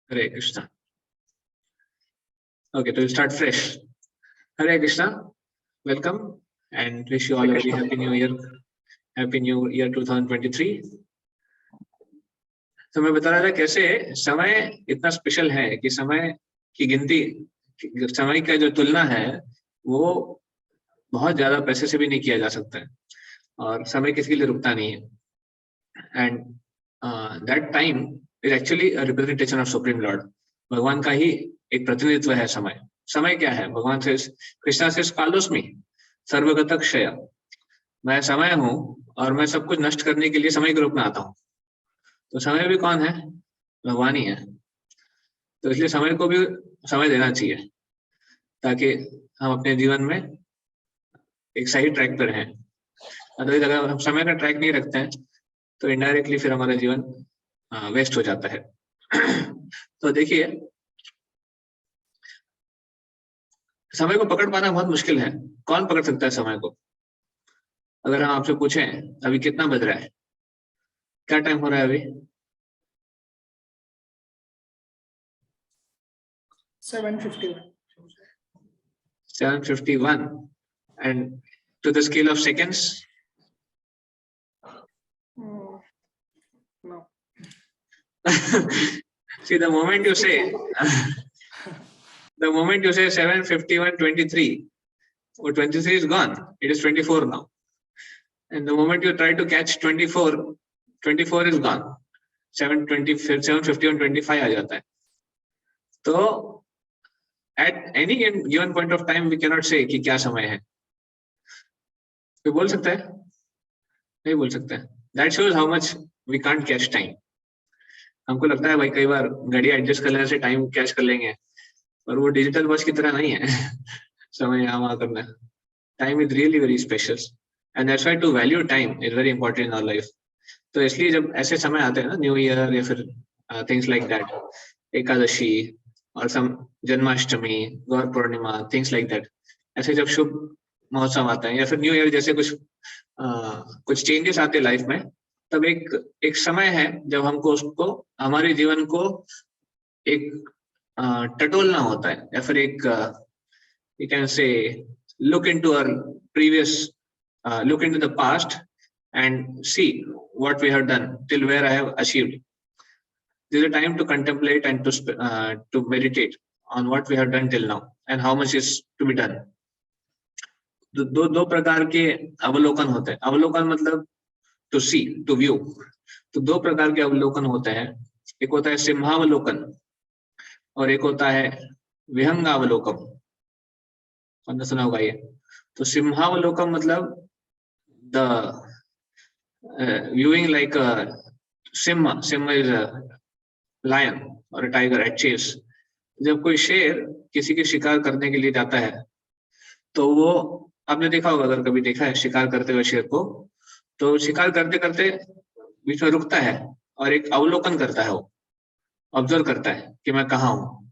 Hare Krishna. Okay, to start fresh. Hare Krishna. Welcome and wish you all a very happy new year. Happy New Year 2023. तो मैं बता रहा था कैसे समय इतना स्पेशल है कि समय की गिनती, समय का जो तुलना है वो बहुत ज्यादा पैसे से भी नहीं किया जा सकता है और समय किसी के लिए रुकता नहीं है. And that time is actually representation of supreme Lord. भगवान का ही एक प्रतिनिधित्व है समय. समय क्या है? भगवान से, कृष्णा से कालोस्मी सर्वगत क्षय. मैं समय हूँ और मैं सब कुछ नष्ट करने के लिए समय के रूप में आता हूँ. तो समय भी कौन है? भगवान ही है. तो इसलिए समय को भी समय देना चाहिए ताकि हम अपने जीवन में एक सही ट्रैक पर हैं. अदरवाइज अगर हम समय का ट्रैक नहीं रखते हैं तो इनडायरेक्टली फिर हमारा जीवन वेस्ट हो जाता है. तो देखिए, समय को पकड़ पाना बहुत मुश्किल है. कौन पकड़ सकता है समय को? अगर हम आपसे पूछें अभी कितना बज रहा है, क्या टाइम हो रहा है अभी? 7:51 and to the scale of seconds? No. See, the moment you say 7:51:23, or 23 is gone. It is 24 now. And the moment you try to catch 24 is gone. 7:51:25 आ जाता है. तो at any given point of time we cannot say कि क्या समय है. कोई बोल सकता है? नहीं बोल सकता है. That shows how much we can't catch time. हमको लगता है भाई कई बार घड़ी एडजस्ट कर लेने से टाइम कैच कर लेंगे, पर वो डिजिटल वॉच की तरह नहीं है. समय यहाँ वहाँ करना. Time is really very special and that's why to value time is very important in our life. तो इसलिए जब ऐसे समय आते हैं ना, न्यू ईयर या फिर थिंग्स लाइक दैट, एकादशी और सम जन्माष्टमी, गौर पूर्णिमा, थिंग्स लाइक दैट, ऐसे जब शुभ महोत्सव आते हैं या फिर न्यू ईयर जैसे कुछ चेंजेस आते हैं लाइफ में, तब एक समय है जब हमको उसको, हमारे जीवन को एक टटोलना होता है या फिर एक you can say look into our previous look into the past and see what we have done till where I have achieved. This is a time to contemplate and to meditate on what we have done till now and how much is to be done. दो प्रकार के अवलोकन होते हैं. अवलोकन मतलब to see, to view. तो दो प्रकार के अवलोकन होते हैं. एक होता है सिंहावलोकन और एक होता है विहंगावलोकन. कौन सुना होगा ये? तो सिंहावलोकन मतलब the viewing like a Simha is a lion or a tiger at chase. जब कोई शेर किसी के शिकार करने के लिए जाता है तो वो, आपने देखा होगा, अगर कभी देखा है शिकार करते हुए शेर को, तो शिकार करते करते बीच में रुकता है और एक अवलोकन करता है. वो ऑब्जर्व करता है कि मैं कहाँ हूँ.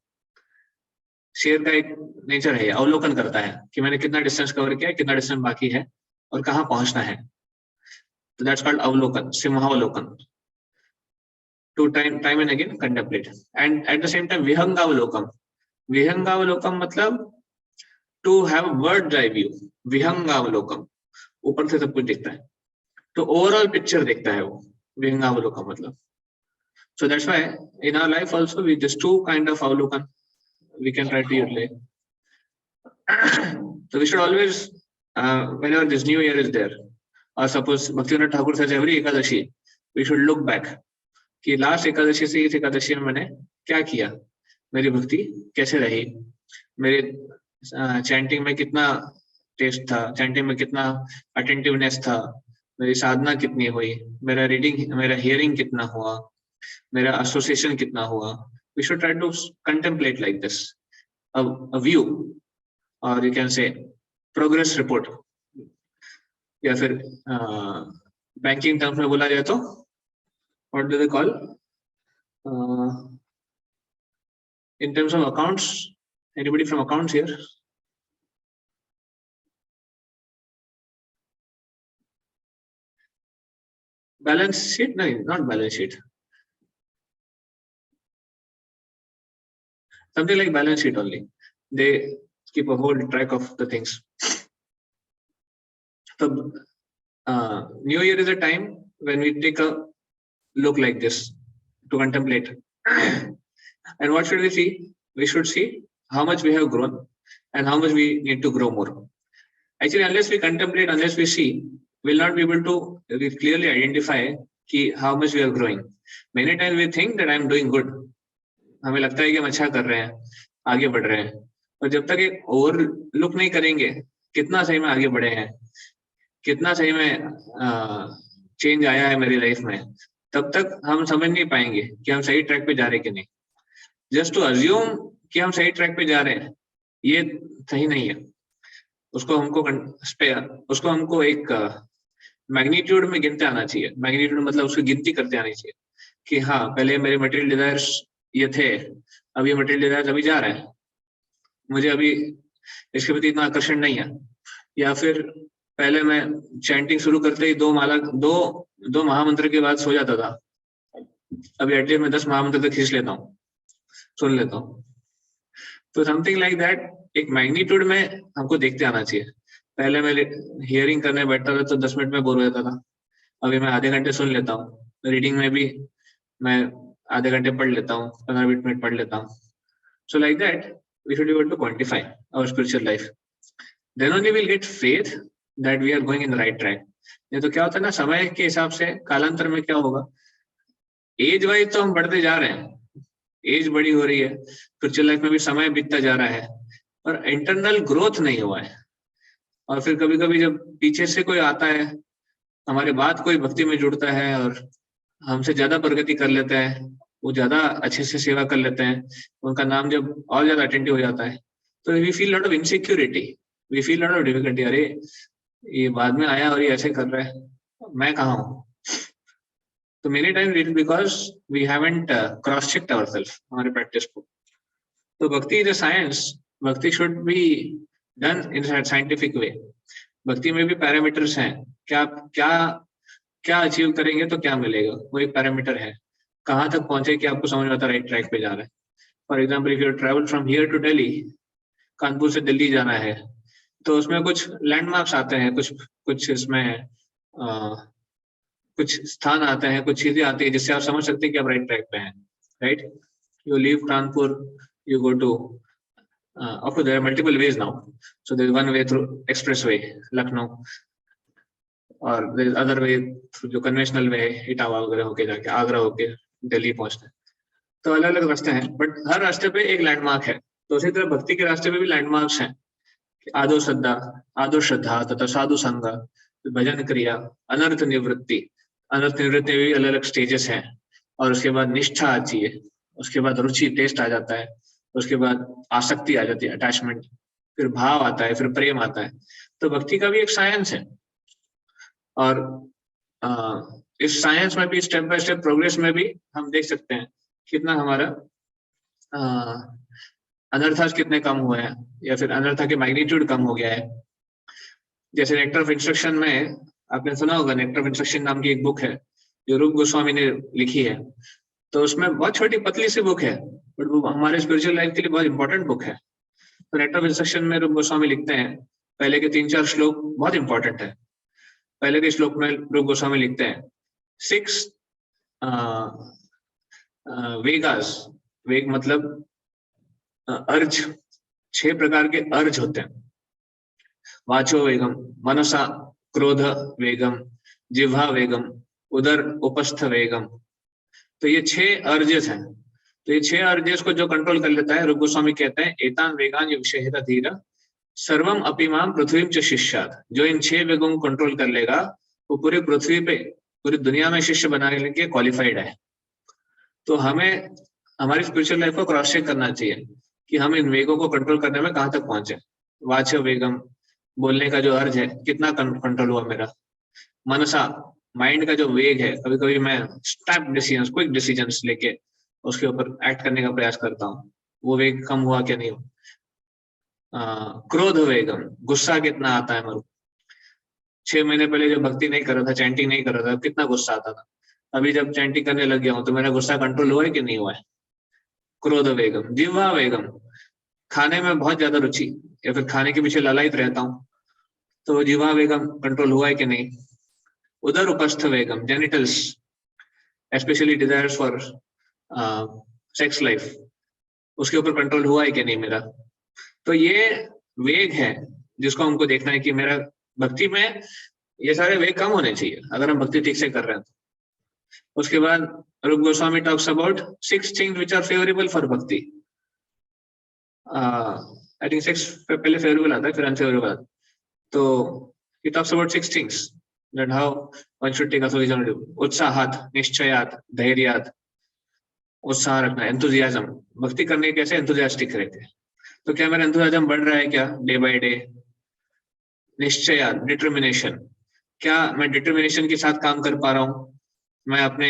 शेर का एक नेचर है, अवलोकन करता है कि मैंने कितना डिस्टेंस कवर किया है, कितना डिस्टेंस बाकी है और कहाँ पहुंचना है. तो दैट्स कॉल्ड अवलोकन, सिंहावलोकन. To time and again contemplate. And at the same time विहंगावलोकन. विहंगावलोकन मतलब to have bird eye view. विहंगावलोकन ऊपर से सब कुछ देखता है, तो ओवरऑल पिक्चर देखता है वो विहंगावलोकन मतलब. So that's why in our life also we just two kind of avlokan we can try to utilize. So we should always whenever this new year is there, or suppose Bhaktivinoda Thakur says every Ekadashi we should look back कि last Ekadashi से इस एकादशी में मैंने क्या किया, मेरी भक्ति कैसे रही, मेरे चैंटिंग में कितना टेस्ट था, चैंटिंग में कितना अटेंटिवनेस था, मेरी साधना कितनी हुई, मेरा रीडिंग, मेरा हियरिंग कितना हुआ, मेरा एसोसिएशन कितना हुआ. We should try to contemplate like this, a view, or you can say progress report. या फिर बैंकिंग टर्म्स में बोला जाए तो what do they call in terms of accounts? Anybody from accounts here? Balance sheet? No, not balance sheet. something like balance sheet only. They keep a whole track of the things. So New Year is a time when we take a look like this to contemplate. And what should we see? We should see how much we have grown and how much we need to grow more. Actually, unless we contemplate, unless we see, we'll not be able to clearly identify how much we are growing. Many times we think that I am doing good. हमें लगता है कि हम अच्छा कर रहे हैं, आगे बढ़ रहे हैं, और जब तक एक ओवर लुक नहीं करेंगे कितना सही में आगे बढ़े हैं, कितना सही में चेंज आया है मेरी लाइफ में, तब तक हम समझ नहीं पाएंगे कि हम सही ट्रैक पे जा रहे हैं कि नहीं. जस्ट टू अज्यूम कि हम सही ट्रैक पे जा रहे हैं, ये सही नहीं है. उसको हमको एक मैग्नीट्यूड में गिनते आना चाहिए. मैग्नीट्यूड मतलब उसकी गिनती करते आनी चाहिए कि हाँ, पहले मेरे मटेरियल डिजायर्स ये थे, अब ये मटेरियल डिजायर्स अभी जा रहे हैं, मुझे अभी इसके प्रति इतना आकर्षण नहीं है. या फिर पहले मैं चैंटिंग शुरू करते ही दो महामंत्र के बाद सो जाता था, अभी एटलीस्ट मैं 10 महामंत्र तक खींच लेता हूँ, सुन लेता हूँ. तो समथिंग लाइक दैट, एक मैग्नीट्यूड में हमको देखते आना चाहिए. पहले मैं हियरिंग करने बैठता था तो 10 मिनट में बोर हो जाता था, अभी मैं आधे घंटे सुन लेता हूँ. रीडिंग में भी मैं आधे घंटे पढ़ लेता हूँ, 15-20 मिनट पढ़ लेता हूँ. So like that we should be able to quantify our spiritual life. Then only will get faith that we are going in the right track. ये तो क्या होता है ना, समय के हिसाब से कालांतर में क्या होगा, एज वाइज तो हम बढ़ते जा रहे हैं, एज बड़ी हो रही है, स्पिरिचुअल लाइफ में भी समय बीतता जा रहा है, और इंटरनल ग्रोथ नहीं हुआ है. और फिर कभी कभी जब पीछे से कोई आता है, हमारे बाद कोई भक्ति में जुड़ता है और हमसे ज्यादा प्रगति कर लेता है, वो ज्यादा अच्छे से सेवा कर लेते हैं, उनका नाम जब और ज्यादा अटेंटिव हो जाता है, तो we feel lot of insecurity, we feel lot of difficulty. अरे ये बाद में आया और ये ऐसे कर रहा है, मैं कहाँ हूँ. तो many time because we haven't cross checked ourself हमारे प्रैक्टिस को. तो bhakti is a science. Bhakti should be done in scientific way. Bhakti में भी पैरामीटर्स हैं. क्या अचीव करेंगे तो क्या मिलेगा, वो एक पैरामीटर है. कहाँ तक पहुंचे कि आपको समझ में आता है राइट ट्रैक पे जा रहा है. For example, if you travel from here to Delhi, Kanpur से दिल्ली जाना है, तो उसमें कुछ लैंडमार्क्स आते हैं, कुछ इसमें कुछ स्थान आते हैं, कुछ चीजें आती है जिससे आप समझ सकते हैं कि आप राइट ट्रैक पे हैं. Right, you leave Kanpur, you go to of course there are multiple ways now. So there is one way through expressway Lucknow, or there is other way through जो conventional way इटावा वगैरह होके जाके आगरा होके दिल्ली पहुंचते हैं. तो अलग अलग रास्ते हैं, बट हर रास्ते पे एक लैंडमार्क है. तो उसी तरह भक्ति के रास्ते पे भी लैंडमार्क्स हैं. आदो श्रद्धा तथा साधु संग, भजन क्रिया, अनर्थ निवृत्ति. अनर्थ निवृत्ति में भी अलग अलग स्टेजेस हैं. और उसके बाद निष्ठा आती है, उसके बाद रुचि टेस्ट आ जाता है, उसके बाद आसक्ति आ जाती है, अटैचमेंट, फिर भाव आता है, फिर प्रेम आता है. तो भक्ति का भी एक साइंस है. और इस साइंस में भी स्टेप बाय स्टेप प्रोग्रेस में भी हम देख सकते हैं कितना हमारा अनर्थास कितने कम हुए हैं, या फिर अनर्था के मैग्नीट्यूड कम हो गया है. जैसे नेक्टर ऑफ इंस्ट्रक्शन में आपने सुना होगा, नेक्टर ऑफ इंस्ट्रक्शन नाम की एक बुक है जो रूप गोस्वामी ने लिखी है. तो उसमें बहुत छोटी पतली सी बुक है, बट वो हमारे स्पिरिचुअल लाइफ के लिए बहुत इंपॉर्टेंट बुक है. तो नेक्टर ऑफ इंस्ट्रक्शन में रूप गोस्वामी लिखते हैं, पहले के 3-4 श्लोक बहुत इंपॉर्टेंट है. पहले के श्लोक में रूप गोस्वामी लिखते हैं 6 वेगास. वेग मतलब अर्ज, 6 प्रकार के अर्ज होते हैं. वाचो वेगम, मनसा क्रोध वेगम, जिह्वा वेगम, उदर उपस्थ वेगम. तो ये 6 अर्जेस हैं. तो ये 6 अर्जेस को जो कंट्रोल कर लेता है, रूप गोस्वामी कहते हैं एतान वेगान विषयता धीरा सर्वम अपिमाम पृथ्वी च शिष्यात. जो इन 6 वेगों को कंट्रोल कर लेगा वो पूरी पृथ्वी पे, पूरी दुनिया में शिष्य बनाने के क्वालिफाइड है. तो हमें हमारी स्पिरिचुअल लाइफ को क्रॉस चेक करना चाहिए कि हम इन वेगों को कंट्रोल करने में कहाँ तक पहुंचे. वाच्य वेगम, बोलने का जो अर्ज है कितना कंट्रोल हुआ मेरा. मनसा, माइंड का जो वेग है, कभी कभी मैं स्नैप डिसीजंस, क्विक डिसीजंस लेके उसके ऊपर एक्ट करने का प्रयास करता हूँ, वो वेग कम हुआ क्या नहीं हुआ. क्रोध वेगम, गुस्सा कितना आता है मेरे को. 6 महीने पहले जब भक्ति नहीं कर रहा था, चैंटिंग नहीं कर रहा था, कितना गुस्सा आता था. अभी जब चैंटिंग करने लग गया हूँ तो मेरा गुस्सा कंट्रोल हुआ है कि नहीं हुआ है. क्रोध वेगम, जिह्वा वेगम, खाने में बहुत ज्यादा रुचि या फिर खाने के पीछे ललायित रहता हूँ, तो जिह्वा वेगम कंट्रोल हुआ है कि नहीं। उदर उपस्थ वेगम, genitals, specially desires for sex life, उसके ऊपर कंट्रोल हुआ है कि नहीं मेरा। तो ये वेग है जिसको हमको देखना है कि मेरा भक्ति में ये सारे वेग कम होने चाहिए अगर हम भक्ति ठीक से कर रहे हैं। उसके बाद Rupa Goswami talks about 6 things which are favourable for bhakti. I think 6 पहले फेवरेबल आता है फिर अनफेवरेबल आता है। तो he talks about 6 things that how one should take association with. उत्साहात, निश्चयात, धैर्यात, उत्साह रखना, एंथुजियाज्म, भक्ति करने के कैसे एंथुजियास्टिक रहते हैं। तो क्या मेरा एंथुजियाज्म बढ़ रहा है क्या डे बाय डे। निश्चयात, डिटर्मिनेशन, क्या मैं डिटर्मिनेशन के साथ काम कर पा रहा हूँ, मैं अपने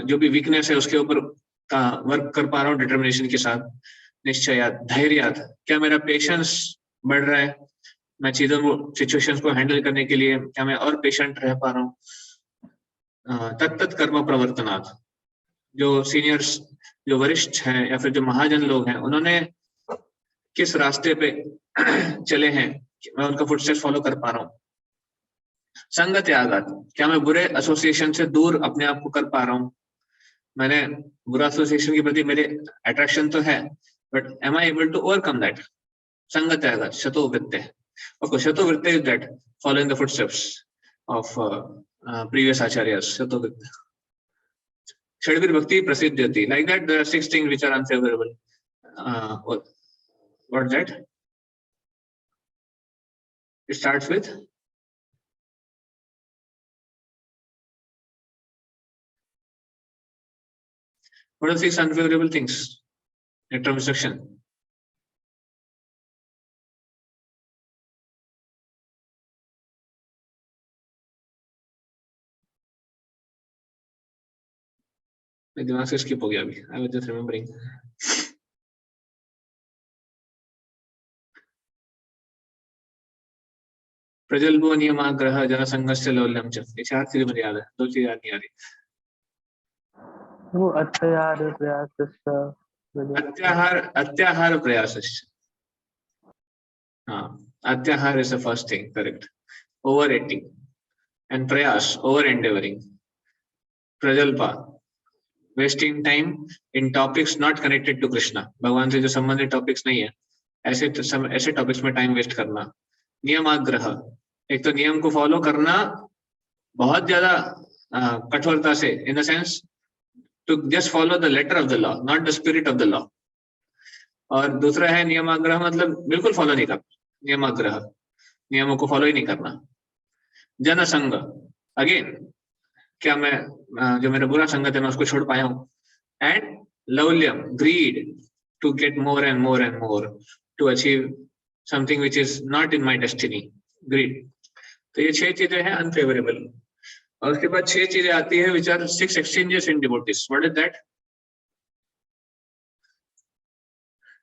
जो भी वीकनेस है उसके ऊपर वर्क कर पा रहा हूँ डिटर्मिनेशन के साथ। निश्चयात, धैर्यात, क्या मेरा पेशेंस बढ़ रहा है, मैं चीजों को सिचुएशंस को हैंडल करने के लिए क्या मैं और पेशेंट रह पा रहा हूँ। तत्त कर्म प्रवर्तनात्, जो सीनियर्स, जो वरिष्ठ हैं या फिर जो महाजन लोग हैं, उन्होंने किस रास्ते पे चले हैं, मैं उनका फुटस्टेप्स फॉलो कर पा रहा हूँ। संग त्यागात, क्या मैं बुरे एसोसिएशन से दूर अपने आप को कर पा रहा हूँ, मैंने बुरा एसोसिएशन के प्रति मेरे अट्रैक्शन तो है, but am I able to overcome that. संग त्यागात, शतो वृत्ते, ओके, शतो वृत्ते is that following the footsteps of previous acharyas, शतो वृत्ते। षड्वीर भक्ति प्रसिद्ध होती, like that there are 6 things which are unfavourable. What that, it starts with what are 6 unfavorable things in terms of section? मेरे दिमाग से स्किप हो गया अभी, आई वाज जस्ट रिमेम्बरिंग। प्रजल्पो नियमाग्रह जनसंघस्य लौल्यम च, ये 4 चीजें मुझे याद है, 2 चीजें याद नहीं आ रही। वो अत्याहार प्रयासश्च, अत्याहार प्रयासश्च, हाँ, अत्याहार is the first thing, correct. Overeating and prayas, over endeavoring. Prajalpa, wasting time in topics not connected to Krishna, भगवान से जो संबंधित टॉपिक्स नहीं है, ऐसे टॉपिक्स में टाइम वेस्ट करना। नियमाग्रह, एक तो नियम को फॉलो करना बहुत ज्यादा कठोरता से, in the sense to just follow the letter of the law, not the spirit of the law. और दूसरा है नियमाग्रह, मतलब बिल्कुल फॉलो नहीं करना, नियमाग्रह, नियमों को फॉलो ही नहीं करना। जनसंग, अगेन, क्या मैं जो मेरा बुरा संगत है मैं उसको छोड़ पाया हूँ। एंड लौल्यम, greed, to get more and more and more, to achieve something which is not in my destiny, greed. तो ये 6 चीजें हैं अनफेवरेबल। और उसके बाद 6 चीजें आती है which are 6 exchanges in devotees. What is that?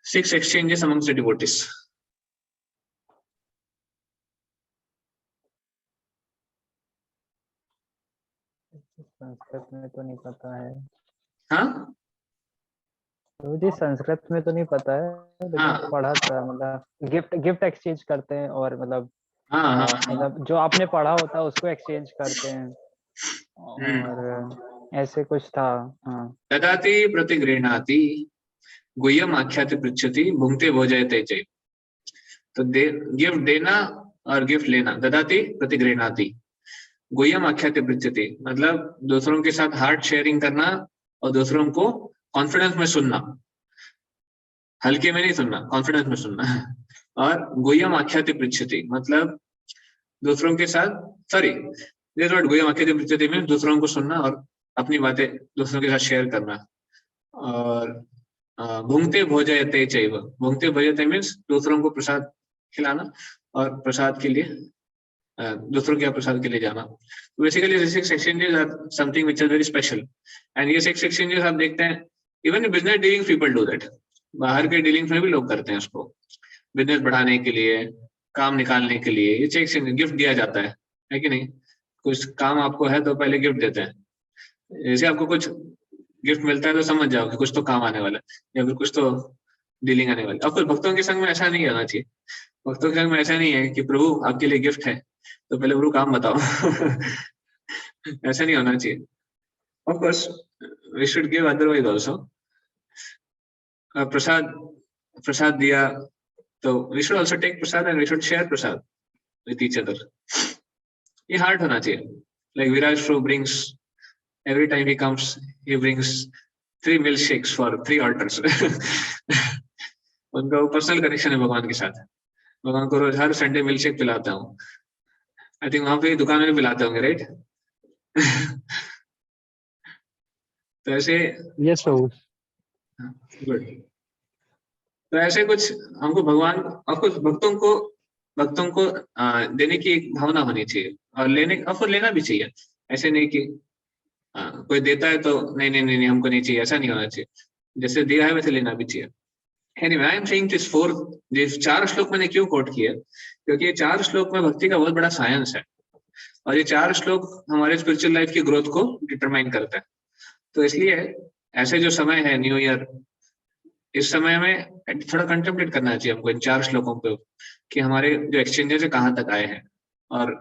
6 exchanges amongst the devotees. Sanskrit में तो नहीं पता है। हाँ, तो जी संस्कृत में तो नहीं पता है, लेकिन हाँ, पढ़ा था, मतलब गिफ्ट एक्सचेंज करते हैं, और मतलब हाँ, हाँ, मतलब जो आपने पढ़ा होता है उसको एक्सचेंज करते हैं, और ऐसे कुछ था। हाँ, ददाति प्रतिगृह्णाति गुह्यम आख्याति पृच्छति भुंक्ते भोजयते च। तो गिफ्ट देना और गिफ्ट लेना, ददाति प्रतिगृह्णाति, गुह्यम आख्याति पृच्छति, मतलब दूसरों के साथ हार्ट शेयरिंग करना और दूसरों को कॉन्फिडेंस में सुनना, हल्के में नहीं सुनना, कॉन्फिडेंस में सुनना। और गुह्यम आख्याति पृच्छति, मतलब दूसरों के साथ, सॉरी, दिस वर्ड गुह्यम आख्याति पृच्छति मींस दूसरों को सुनना और अपनी बातें दूसरों के साथ शेयर करना। और भुंक्ते भोजयते चैव, भुंक्ते भोजयते मींस दूसरों को प्रसाद खिलाना और प्रसाद के लिए दूसरों के प्रसाद के लिए जाना। Basically 6 exchanges are something which is very special, and ये 6 exchanges आप देखते हैं even business dealing people do that, बाहर के डीलिंग्स में भी लोग करते हैं उसको, बिजनेस बढ़ाने के लिए, काम निकालने के लिए। ये 6 exchanges, गिफ्ट दिया जाता है कि नहीं? कुछ काम आपको है तो पहले गिफ्ट देते हैं। जैसे आपको कुछ गिफ्ट मिलता है तो समझ जाओ कि कुछ तो काम आने वाला है या फिर कुछ तो डीलिंग आने वाली है। और फिर भक्तों के संग में ऐसा नहीं होना चाहिए। भक्तों के संग में ऐसा नहीं है कि प्रभु आपके लिए गिफ्ट है तो पहले प्रभु काम बताओ। ऐसा नहीं होना चाहिए। Of course we should give otherwise also. Prasad prasad दिया तो we should also take prasad and we should share prasad with each other. ये हार्ट होना चाहिए। Like Viraj pro brings every time he comes he brings 3 milkshakes for 3 altars। उनका वो personal connection है भगवान के साथ। भगवान को रोज हर संडे मिल्कशेक पिलाता हूँ। आई थिंक वहां पे दुकान में पिलाते होंगे, राइट? तो ऐसे यस प्रभु। गुड। तो ऐसे कुछ हमको भगवान और कुछ भक्तों को देने की एक भावना होनी चाहिए और लेना भी चाहिए। ऐसे नहीं कि कोई देता है तो नहीं नहीं नहीं, नहीं हमको नहीं चाहिए, ऐसा नहीं होना चाहिए। जैसे दिया है वैसे लेना भी चाहिए। Anyway, I am saying this 4, ये 4 श्लोक मैंने क्यों कोट किया, क्योंकि ये 4 श्लोक में भक्ति का बहुत बड़ा साइंस है और ये 4 श्लोक हमारे स्पिरिचुअल लाइफ की ग्रोथ को डिटरमाइन करता है। तो इसलिए ऐसे जो समय है न्यू ईयर, इस समय में थोड़ा कंटेम्पलेट करना चाहिए हमको इन 4 श्लोकों पे कि हमारे जो एक्सचेंजेस है कहाँ तक आए हैं और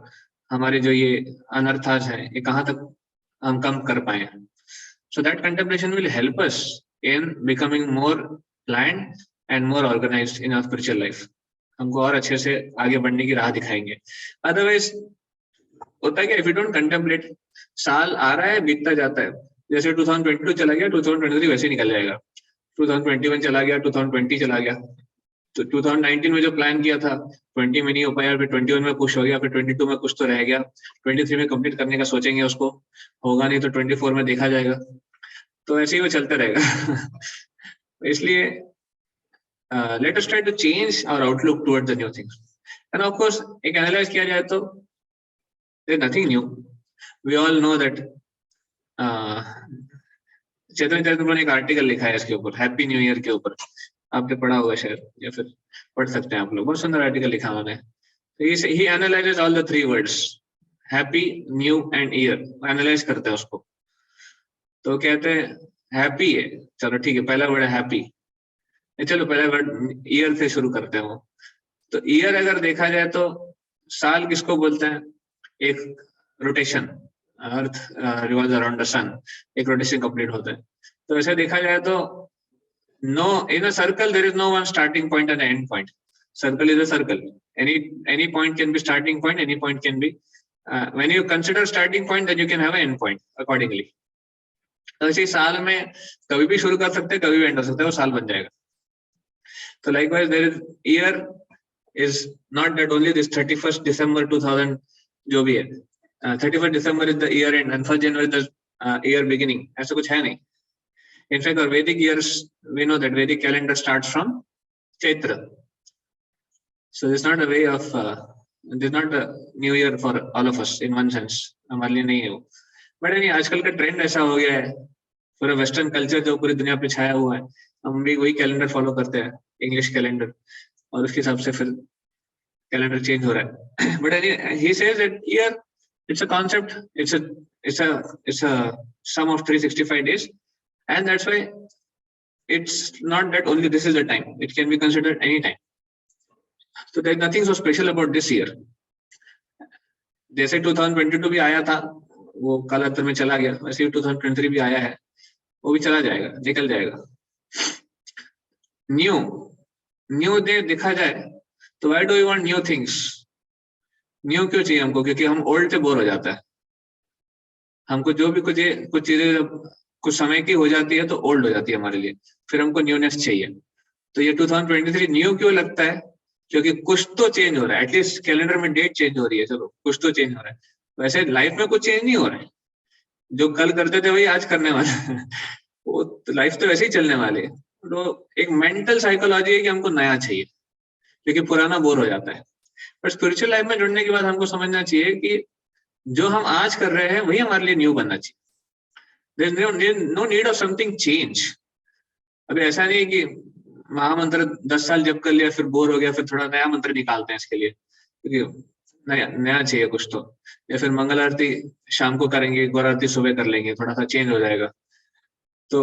हमारे जो ये अनर्थास है ये कहाँ तक हम कम कर पाए हैं। So that contemplation will help us in becoming more planned and more organized in our spiritual life। हमको और अच्छे से आगे बढ़ने की राह दिखाएंगे। Otherwise होता है कि if you don't contemplate, साल आ रहा है बीतता जाता है, जैसे 2022 चला गया 2023 वैसे ही निकल जाएगा, 2021 चला गया 2020 चला गया। तो 2019 में जो प्लान किया था 20 में नहीं हो पाया, फिर 21 में कुछ हो गया, फिर 22 में कुछ तो रह गया, 23 में कंप्लीट करने का सोचेंगे, उसको होगा नहीं तो 24 में देखा जाएगा। तो ऐसे ही वो चलता रहेगा। इसलिए let us try to change our outlook towards the new things and of course एक एनालाइज किया जाए तो there is nothing new. We all know that Chaitanya Charitra ने एक आर्टिकल लिखा है इसके ऊपर, हैप्पी न्यू ईयर के ऊपर। आपने पढ़ा होगा शायद या फिर पढ़ सकते हैं आप लोग, बहुत सुंदर आर्टिकल लिखा उन्होंने। He analyses all the 3 words happy, new and year, analyse करते हैं उसको। तो कहते हैं हैप्पी है, चलो ठीक है, पहला वर्ड है हैप्पी, चलो पहला वर्ड ईयर से शुरू करते हैं। वो तो ईयर अगर देखा जाए तो साल किसको बोलते हैं, एक rotation, earth revolves around the sun, एक रोटेशन कंप्लीट होता है। तो ऐसे देखा जाए तो no, in a circle there is no one starting point and end point. Circle is a circle. Any point can be starting point, any point can be when you consider starting point then you can have an end point accordingly। तो इसी साल में कभी भी शुरू कर सकते हैं, कभी भी एंड हो सकता है, वो साल बन जाएगा। तो likewise there is year is not that only this 31st December 2000 जो भी है, 31st December is the year end and 1st January is the year beginning, ऐसा कुछ है नहीं। In fact, our Vedic years, we know that Vedic calendar starts from Chaitra. So there's not a way of, there's not a new year for all of us in one sense. हमारे लिए नहीं है वो। But नहीं, आजकल का trend ऐसा हो गया है, पूरा वेस्टर्न कल्चर जो पूरी दुनिया पे छाया हुआ है, हम भी वही कैलेंडर फॉलो करते हैं, इंग्लिश कैलेंडर, और उसके हिसाब से फिर कैलेंडर चेंज हो रहा है। But anyway, he says that year, it's a concept, it's a sum of 365 days. And that's why it's not that only this is the time, it can be considered any time। So there's nothing so special about this year। जैसे 2022 भी आया था, वो कालांतर में चला गया, वैसे 2023 भी आया है, वो भी चला जाएगा, निकल जाएगा। न्यू डे देखा जाए तो why do we want new things? New क्यों चाहिए हमको? क्योंकि हम ओल्ड से बोर हो जाता है। हमको जो भी कुछ चीजें कुछ समय की हो जाती है तो ओल्ड हो जाती है हमारे लिए, फिर हमको न्यूनेस चाहिए। तो ये 2023 न्यू क्यों लगता है? क्योंकि कुछ तो चेंज हो रहा है, एटलीस्ट कैलेंडर में डेट चेंज हो रही है, चलो कुछ तो चेंज हो रहा है। वैसे लाइफ में कुछ चेंज नहीं हो रहा है, जो कल करते थे वही आज करने वाले हैं। वो तो लाइफ तो वैसे ही चलने वाली है। तो एक मेंटल साइकोलॉजी है कि हमको नया चाहिए क्योंकि पुराना बोर हो जाता है। पर स्पिरिचुअल लाइफ में जुड़ने के बाद हमको समझना चाहिए कि जो हम आज कर रहे हैं वही हमारे लिए न्यू बनना चाहिए। There's no need of something change। अभी ऐसा नहीं है कि महामंत्र 10 साल जप कर लिया फिर बोर हो गया, फिर थोड़ा नया मंत्र निकालते हैं इसके लिए, क्योंकि नया चाहिए कुछ तो। या फिर मंगल आरती शाम को करेंगे, गौर आरती सुबह कर लेंगे, थोड़ा सा चेंज हो जाएगा। तो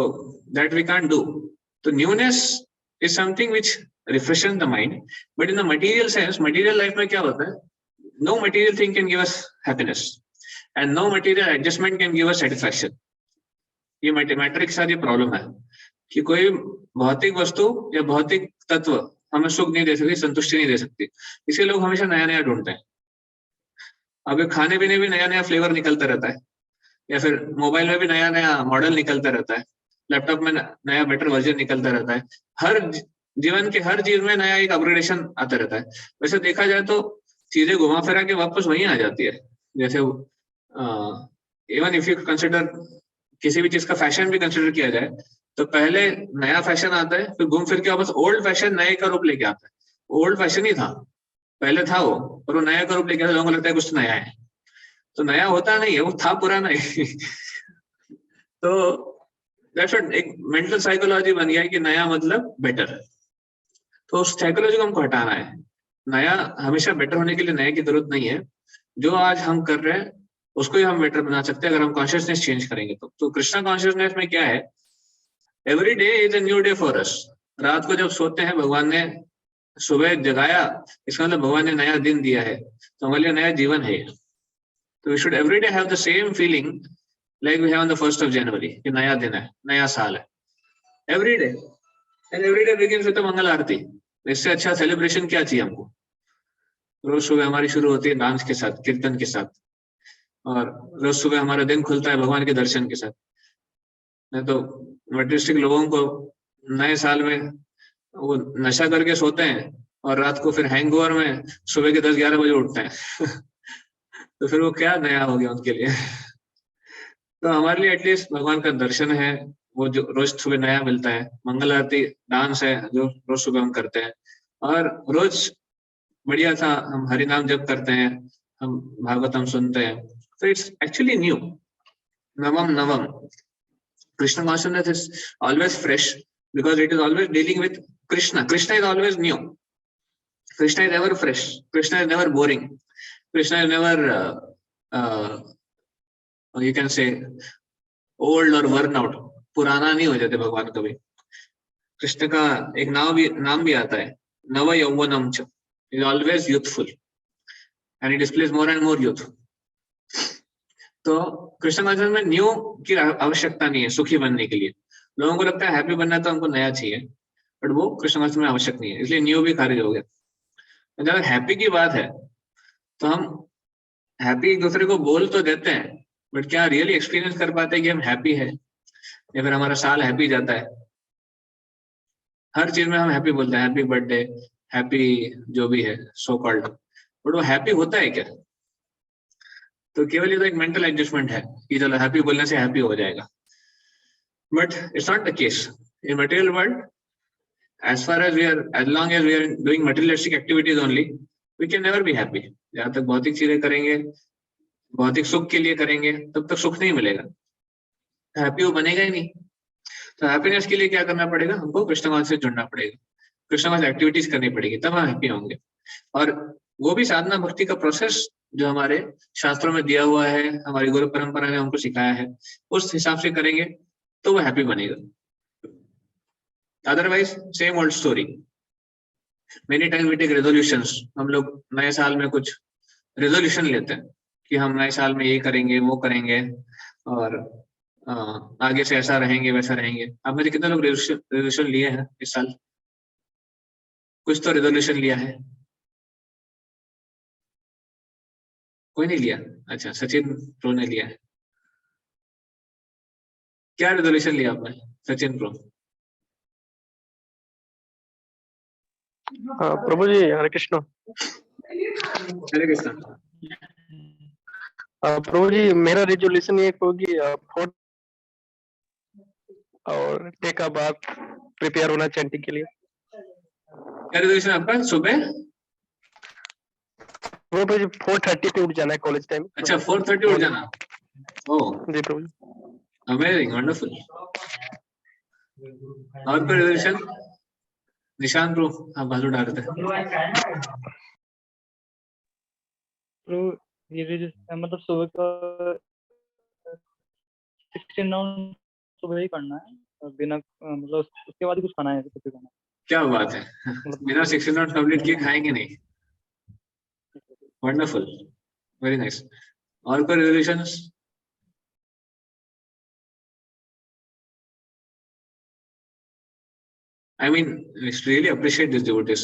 that we can't do. तो newness is something which refreshes the mind, but in the material sense, material life में क्या होता है? No material thing can give us happiness, and no material adjustment can give us satisfaction. ये matter के साथ ये problem है कि कोई भौतिक वस्तु या भौतिक तत्व हमें सुख नहीं दे सकती, संतुष्टि नहीं दे सकती, इसलिए लोग हमेशा नया नया ढूंढते हैं। अब खाने पीने भी नया नया फ्लेवर निकलता रहता है, या फिर मोबाइल में भी नया नया मॉडल निकलता रहता है, लैपटॉप में नया बेटर वर्जन निकलता रहता है, हर जीवन के हर चीज में नया एक अपग्रेडेशन आता रहता है। वैसे देखा जाए तो चीजें घुमा फिरा के वापस वहीं आ जाती है। जैसे इवन इफ यू कंसिडर किसी भी चीज का फैशन भी कंसिडर किया जाए तो पहले नया फैशन आता है, फिर घूम फिर के वापस ओल्ड फैशन नए का रूप लेके आता है। ओल्ड फैशन ही था, पहले था वो, और वो नया का रूप लेके आता है, लोगों को लगता है कुछ नया है। तो नया होता नहीं है, वो था पुराना ही। तो दैट्स व्हाट एक मेंटल साइकोलॉजी बन गया है कि नया मतलब बेटर। तो उस साइकोलॉजी को हमको हटाना है। नया हमेशा बेटर होने के लिए नए की जरूरत नहीं है। जो आज हम कर रहे हैं उसको ही हम बेटर बना सकते हैं अगर हम कॉन्शियसनेस चेंज करेंगे तो कृष्णा कॉन्शियसनेस में क्या है? Every day is a new day for us. रात को जब सोते हैं भगवान ने सुबह जगाया, इसका मतलब भगवान ने नया दिन दिया है, तो हमारे लिए नया जीवन है। तो we should every day have the same feeling like we have on the 1st of January कि नया दिन है, नया साल है। Every day, and every day begins with Mangal Aarti. इससे अच्छा सेलिब्रेशन क्या चाहिए हमको? रोज सुबह हमारी शुरू होती है डांस के साथ, कीर्तन के साथ, और रोज सुबह हमारा दिन खुलता है भगवान के दर्शन के साथ। नहीं तो मटेरियलिस्टिक लोगों को नए साल में वो नशा करके सोते हैं और रात को फिर हैंगओवर में सुबह के 10-11 बजे उठते हैं। तो फिर वो क्या नया हो गया उनके लिए? तो हमारे लिए एटलीस्ट भगवान का दर्शन है, वो जो रोज सुबह नया मिलता है। मंगल आरती डांस है जो रोज सुबह हम करते हैं, और रोज बढ़िया सा हम हरि नाम जप करते हैं, हम भागवतम सुनते हैं। तो इट्स एक्चुअली न्यू। नवम नवम Krishna consciousness is always fresh because it is always dealing with Krishna. Krishna is always new. Krishna is never fresh. Krishna is never boring. Krishna is never you can say old or worn out. पुराना नहीं हो जाते भगवान कभी। कृष्ण का एक नाम भी आता है, नव यौवनम च, is always youthful and he displays more and more youth. तो कृष्ण कॉन्शियसनेस में न्यू की आवश्यकता नहीं है सुखी बनने के लिए। लोगों को लगता है हैप्पी बनना है तो हमको नया चाहिए, बट वो कृष्ण कॉन्शियसनेस में आवश्यक नहीं है, इसलिए न्यू भी खारिज हो गया। जब हैप्पी की बात है तो हम हैप्पी एक दूसरे को बोल तो देते हैं, बट क्या रियली एक्सपीरियंस कर पाते हैं कि हम हैप्पी है, या फिर हमारा साल हैप्पी जाता है? हर चीज में हम हैप्पी बोलते हैं, हैप्पी बर्थडे, हैप्पी जो भी है सो कॉल्ड, बट वो हैप्पी होता है क्या? तो केवल ये तो एक मेंटल एडजस्टमेंट है कि चलो हैप्पी बोलने से हैप्पी हो जाएगा, but it's not the case in material world. as far as we are, as long as we are doing materialistic activities only, we can never be happy. जहां तक भौतिक चीजें करेंगे, भौतिक सुख के लिए करेंगे, तब तक सुख नहीं मिलेगा, हैप्पी वो बनेगा ही नहीं। तो हैप्पीनेस के लिए क्या करना पड़ेगा? हमको कृष्ण कॉन्शियस से जुड़ना पड़ेगा, कृष्ण कॉन्शियस एक्टिविटीज करनी पड़ेगी, तब हम हैप्पी होंगे। और वो भी साधना भक्ति का प्रोसेस जो हमारे शास्त्रों में दिया हुआ है, हमारी गुरु परंपरा ने हमको सिखाया है, उस हिसाब से करेंगे तो वो हैप्पी बनेगा। Otherwise same old story. Many time we take resolutions. हम लोग नए साल में कुछ रेजोल्यूशन लेते हैं कि हम नए साल में ये करेंगे वो करेंगे, और आगे से ऐसा रहेंगे वैसा रहेंगे। आप में से कितने लोग रेजोल्यूशन लिए हैं इस साल? कुछ तो रेजोल्यूशन लिया है, कोई नहीं लिया? अच्छा, सचिन प्रो ने लिया है। क्या रेजोल्यूशन लिया आपने सचिन प्रो? प्रभु जी हरे कृष्ण। हरे कृष्ण। प्रभु जी मेरा रेजोल्यूशन ये होगी फोर्थ और टेक बाद प्रिपेयर होना चैंटिंग के लिए। क्या रेजोल्यूशन आपका? सुबह प्रभु जी 4:30 पे उठ जाना है कॉलेज टाइम। अच्छा, 4:30 उठ जाना। ओह जी प्रभु जी। Amazing, wonderful. और कोई रेजोल्यूशन? निशान प्रो आप बाजू डाल रहे थे। ये मतलब सुबह का 16 राउंड सुबह ही करना है बिना मतलब उसके बाद ही कुछ खाना है, कुछ भी खाना है। क्या बात है, मतलब बिना 16 नॉट कंप्लीट किए खाएंगे नहीं? Wonderful, very nice. और कोई resolutions? I mean, I really appreciate this devotees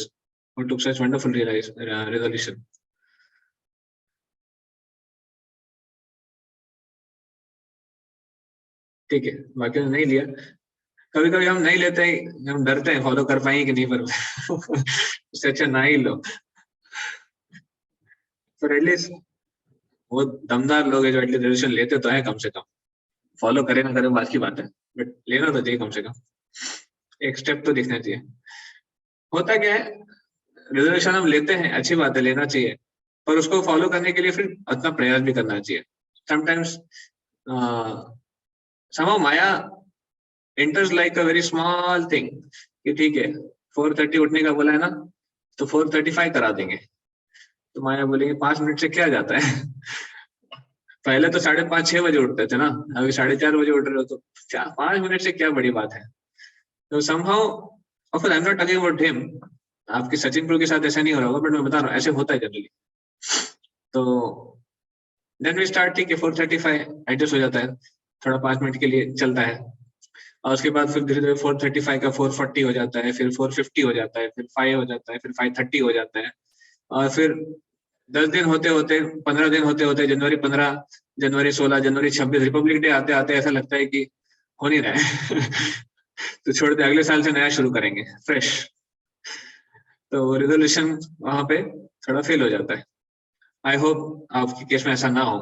who took such wonderful resolution. ठीक है, बाकी ने नहीं लिया। कभी कभी हम नहीं लेते हैं, हम डरते हैं फॉलो कर पाएंगे कि नहीं, पर उससे अच्छा ना ही लो। पर एटलीस्ट वो दमदार लोग हैं जो एटलीस्ट रेजोल्यूशन लेते तो है, कम से कम। फॉलो करें ना करें बात की बात है, बट लेना तो चाहिए कम से कम, एक स्टेप तो दिखना चाहिए। होता क्या है, रेजोल्यूशन हम लेते हैं, अच्छी बात है, लेना चाहिए, पर उसको फॉलो करने के लिए फिर अपना प्रयास भी करना चाहिए। Sometimes somehow Maya enters like a very small thing कि ठीक है 4:30 उठने का बोला है ना, तो 4:35 करा देंगे। तो माया बोलेंगे 5 मिनट से क्या जाता है। पहले तो 5:30-6 बजे उठते थे ना, अभी 4:30 बजे उठ रहे हो, तो 5 मिनट से क्या बड़ी बात है। तो somehow, of course, I'm not talking about him, आपके सचिन प्रो के साथ ऐसा नहीं हो रहा होगा, बट मैं बता रहा हूँ ऐसे होता है जनरली। तो देन वी स्टार्ट, ठीक है 4:35 एडजस्ट हो जाता है, थोड़ा 5 मिनट के लिए चलता है, और उसके बाद फिर धीरे धीरे 4:35 का 4:40 हो जाता है, फिर 4:50 हो जाता है, फिर 5 हो जाता है, फिर 5:30 हो जाता है, और फिर 10 दिन होते होते, 15 दिन होते होते, जनवरी 15, जनवरी 16, जनवरी 26, रिपब्लिक डे आते आते ऐसा लगता है कि हो नहीं रहा है। तो छोड़ दे, अगले साल से नया शुरू करेंगे फ्रेश। तो रेजोल्यूशन वहां पे थोड़ा फेल हो जाता है। आई होप आपके केस में ऐसा ना हो।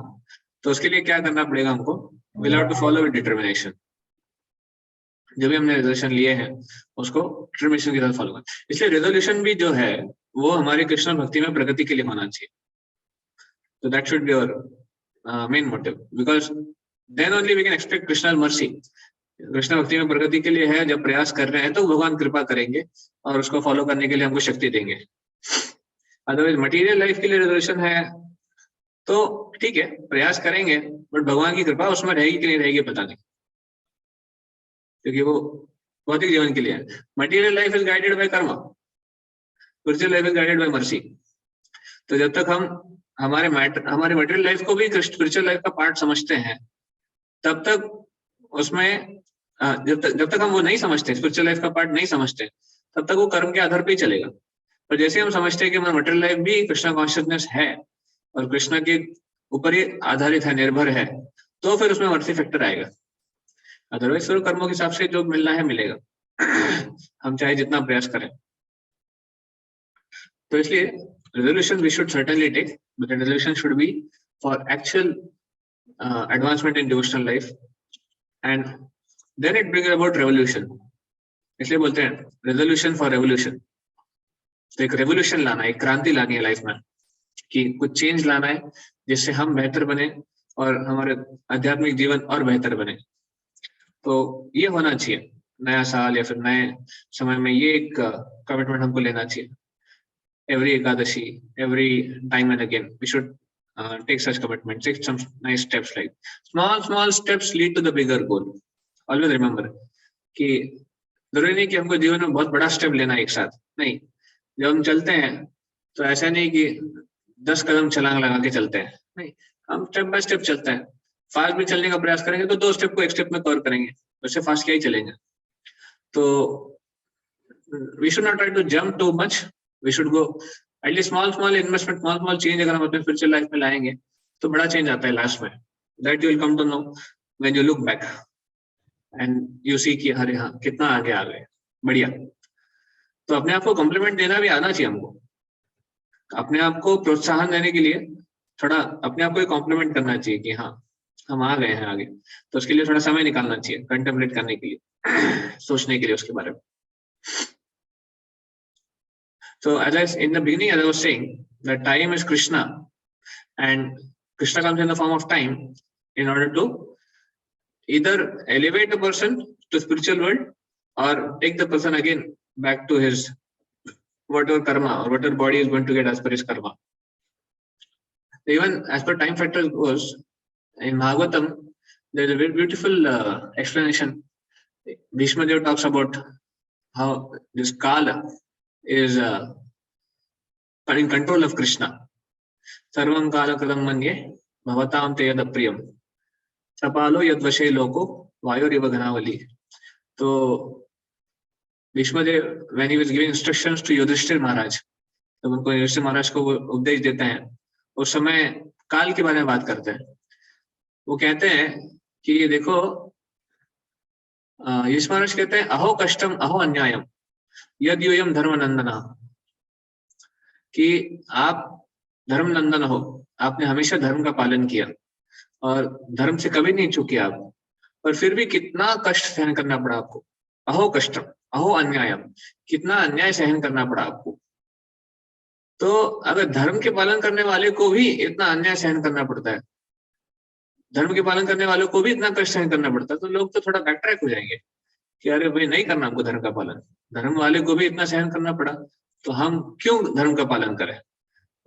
तो उसके लिए क्या करना पड़ेगा हमको, will have to follow with determination. जो भी हमने रेजोल्यूशन लिए हैं उसको डिटर्मिनेशन के साथ फॉलो करना। इसलिए रेजोल्यूशन भी जो है वो हमारे कृष्ण भक्ति में प्रगति के लिए होना चाहिए। तो that should be our main motive, because then only we can expect Krishna mercy. Krishna bhakti में प्रगति के लिए है, जब प्रयास कर रहे हैं तो भगवान कृपा करेंगे और उसको फॉलो करने के लिए हमको शक्ति देंगे। अदरवाइज मटेरियल लाइफ के लिए रेजोल्यूशन है तो ठीक है, प्रयास करेंगे, बट भगवान की कृपा उसमें रहेगी कि नहीं रहेगी पता नहीं, क्योंकि वो भौतिक जीवन के लिए है। Material life is guided by Karma, spiritual life is guided by mercy. तो जब तक हम हमारे मटेरियल लाइफ को भी स्पिरिचुअल लाइफ का पार्ट समझते हैं, तब तक उसमें जब तक हम वो नहीं समझते, स्पिरिचुअल लाइफ का पार्ट नहीं समझते, तब तक वो कर्म के आधार पे ही चलेगा। पर जैसे हम समझते हैं कि हमारा मटेरियल लाइफ भी कृष्णा कॉन्शियसनेस है और कृष्णा के ऊपर ही आधारित है, निर्भर है, तो फिर उसमें मर्सी फैक्टर आएगा। अदरवाइज फिर कर्मों के हिसाब से जो मिलना है मिलेगा, हम चाहे जितना प्रयास करें। तो इसलिए resolution we should certainly take, but resolution should be for actual advancement in devotional life, and then it brings about revolution. इसलिए बोलते हैं रेजोल्यूशन फॉर रेवोल्यूशन। तो एक रेवोल्यूशन लाना है, एक क्रांति लानी है लाइफ में, कि कुछ चेंज लाना है जिससे हम बेहतर बने और हमारे आध्यात्मिक जीवन और बेहतर बने। तो ये होना चाहिए नया साल या फिर नए समय में, ये एक कमिटमेंट हमको लेना चाहिए। Every Ekadashi, every time and again we should take such commitments, take some nice steps, like small steps lead to the bigger goal. Always remember कि जरूरी नहीं कि हमको जीवन में बहुत बड़ा स्टेप लेना है एक साथ, नहीं। जब हम चलते हैं तो ऐसा नहीं कि 10 कदम छलांग लगा के चलते हैं, नहीं, हम स्टेप बाय स्टेप चलते हैं। फास्ट भी चलने का प्रयास करेंगे तो 2 स्टेप को एक स्टेप में कवर करेंगे, उससे फास्ट क्या ही चलेंगे। तो we should not try to jump too much, we should go at least small investment, small change अगर हम अपने फ्यूचर लाइफ में लाएंगे तो बड़ा चेंज आता है लास्ट में। That you will come to know when you look back and you see कि अरे हाँ कितना आगे आ गए, बढ़िया। तो अपने आप को कॉम्प्लीमेंट देना भी आना चाहिए हमको, अपने आप को प्रोत्साहन देने के लिए थोड़ा अपने आप को कॉम्प्लीमेंट करना चाहिए कि हाँ हम आ गए हैं आगे। तो उसके लिए थोड़ा समय निकालना चाहिए, कंटेम्पलेट करने के लिए, सोचने के लिए उसके बारे में। So as in the beginning, as I was saying, that time is Krishna, and Krishna comes in the form of time in order to either elevate a person to spiritual world or take the person again back to his whatever karma or whatever body is going to get as per his karma. Even as per time factor goes, in Bhagavatam, There is a very beautiful explanation. Bhishma Dev talks about how this Kala is in control of Krishna. Sarvam Kala Kridam Manye Bhavatam Te Yad Apriyam Sapalo Yadvashe Loko Vayoriva Ghanavali. So Bhishma Dev, when he was giving instructions to Yudhishthir Maharaj, जब उनको युधिष्ठिर महाराज को उपदेश देते हैं, उस समय काल के बारे में बात करते हैं. वो कहते हैं कि ये देखो, युधिष्ठिर महाराज कहते हैं अहो कष्टम अहो अन्यायम यद यूयम धर्मनंदना, कि आप धर्मनंदन हो, आपने हमेशा धर्म का पालन किया और धर्म से कभी नहीं चूके आप, पर फिर भी कितना कष्ट सहन करना पड़ा आपको. अहो कष्टम अहो अन्यायम, कितना अन्याय सहन करना पड़ा आपको. तो अगर धर्म के पालन करने वाले को भी इतना अन्याय सहन करना पड़ता है, धर्म के पालन करने वालों को भी इतना कष्ट सहन करना पड़ता है, तो लोग तो थोड़ा बैक ट्रैक हो जाएंगे कि अरे भाई नहीं करना हमको धर्म का पालन, धर्म वाले को भी इतना सहन करना पड़ा तो हम क्यों धर्म का पालन करें,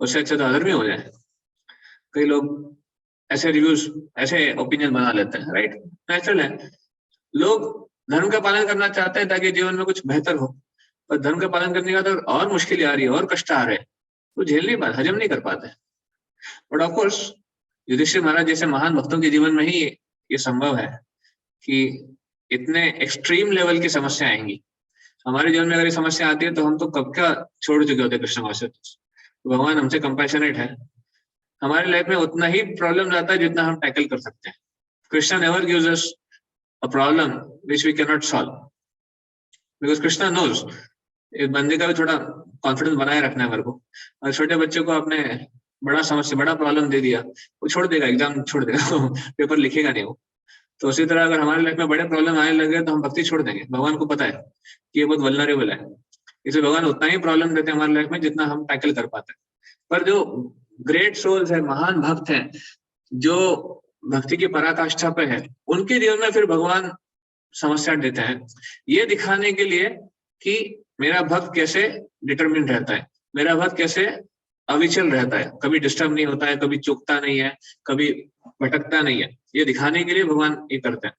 उससे अच्छा तो अधर्मी हो जाए. कई लोग ऐसे रिव्यूज, ऐसे ओपिनियन बना लेते हैं, राइट, नेचुरल है. लोग धर्म का पालन करना चाहते हैं ताकि जीवन में कुछ बेहतर हो, पर धर्म का पालन करने का तो और मुश्किल आ रही है और कष्ट आ रहे हैं, तो झेल नहीं पाते, हजम नहीं कर पाते. बट ऑफ कोर्स युधिष्ठिर महाराज जैसे महान भक्तों के जीवन में ही ये संभव है कि इतने एक्सट्रीम लेवल की समस्या आएंगी. हमारे जीवन में अगर ये समस्या आती है तो हम तो कब का छोड़ चुके होते कृष्ण भाषा. तो भगवान हमसे कंपैशनेट है, हमारे लाइफ में उतना ही प्रॉब्लम आता है जितना हम टैकल कर सकते हैं. Krishna never gives us a problem which we can not solve, because Krishna knows. इस बंदे का भी थोड़ा कॉन्फिडेंस बनाए रखना है मेरे को. और छोटे बच्चे को आपने बड़ा समस्या, बड़ा प्रॉब्लम दे दिया, वो छोड़ देगा, एग्जाम छोड़ देगा, पेपर लिखेगा नहीं वो. तो उसी तरह अगर हमारे लाइफ में बड़े प्रॉब्लम आने लगे तो हम भक्ति छोड़ देंगे. भगवान को पता है कि ये बहुत वल्नरेबल है, इसलिए भगवान उतना ही प्रॉब्लम देते हैं हमारे लाइफ में जितना हम टैकल कर पाते हैं. पर जो ग्रेट सोल्स है, महान भक्त हैं, जो भक्ति की पराकाष्ठा पे है, उनके जीवन में फिर भगवान समस्या देते हैं ये दिखाने के लिए कि मेरा भक्त कैसे डिटरमिन्ड रहता है, मेरा भक्त कैसे अविचल रहता है, कभी डिस्टर्ब नहीं होता है, कभी चूकता नहीं है, कभी भटकता नहीं है. ये दिखाने के लिए भगवान ये करते हैं.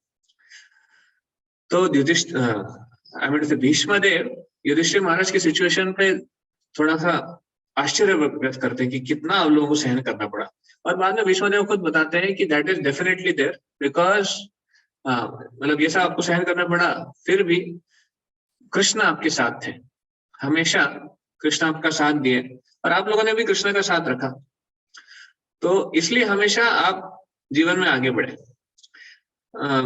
तो भीष्म देव युधिष्ठिर महाराज की सिचुएशन पे थोड़ा सा आश्चर्य व्यक्त करते हैं कि कितना आप लोगों को सहन करना पड़ा. और बाद में भीष्म देव खुद बताते हैं कि that is definitely there because मतलब ये सब आपको सहन करना पड़ा, फिर भी कृष्ण आपके साथ थे, हमेशा कृष्ण आपका साथ दिए और आप लोगों ने भी कृष्ण का साथ रखा, तो इसलिए हमेशा आप जीवन में आगे बढ़े.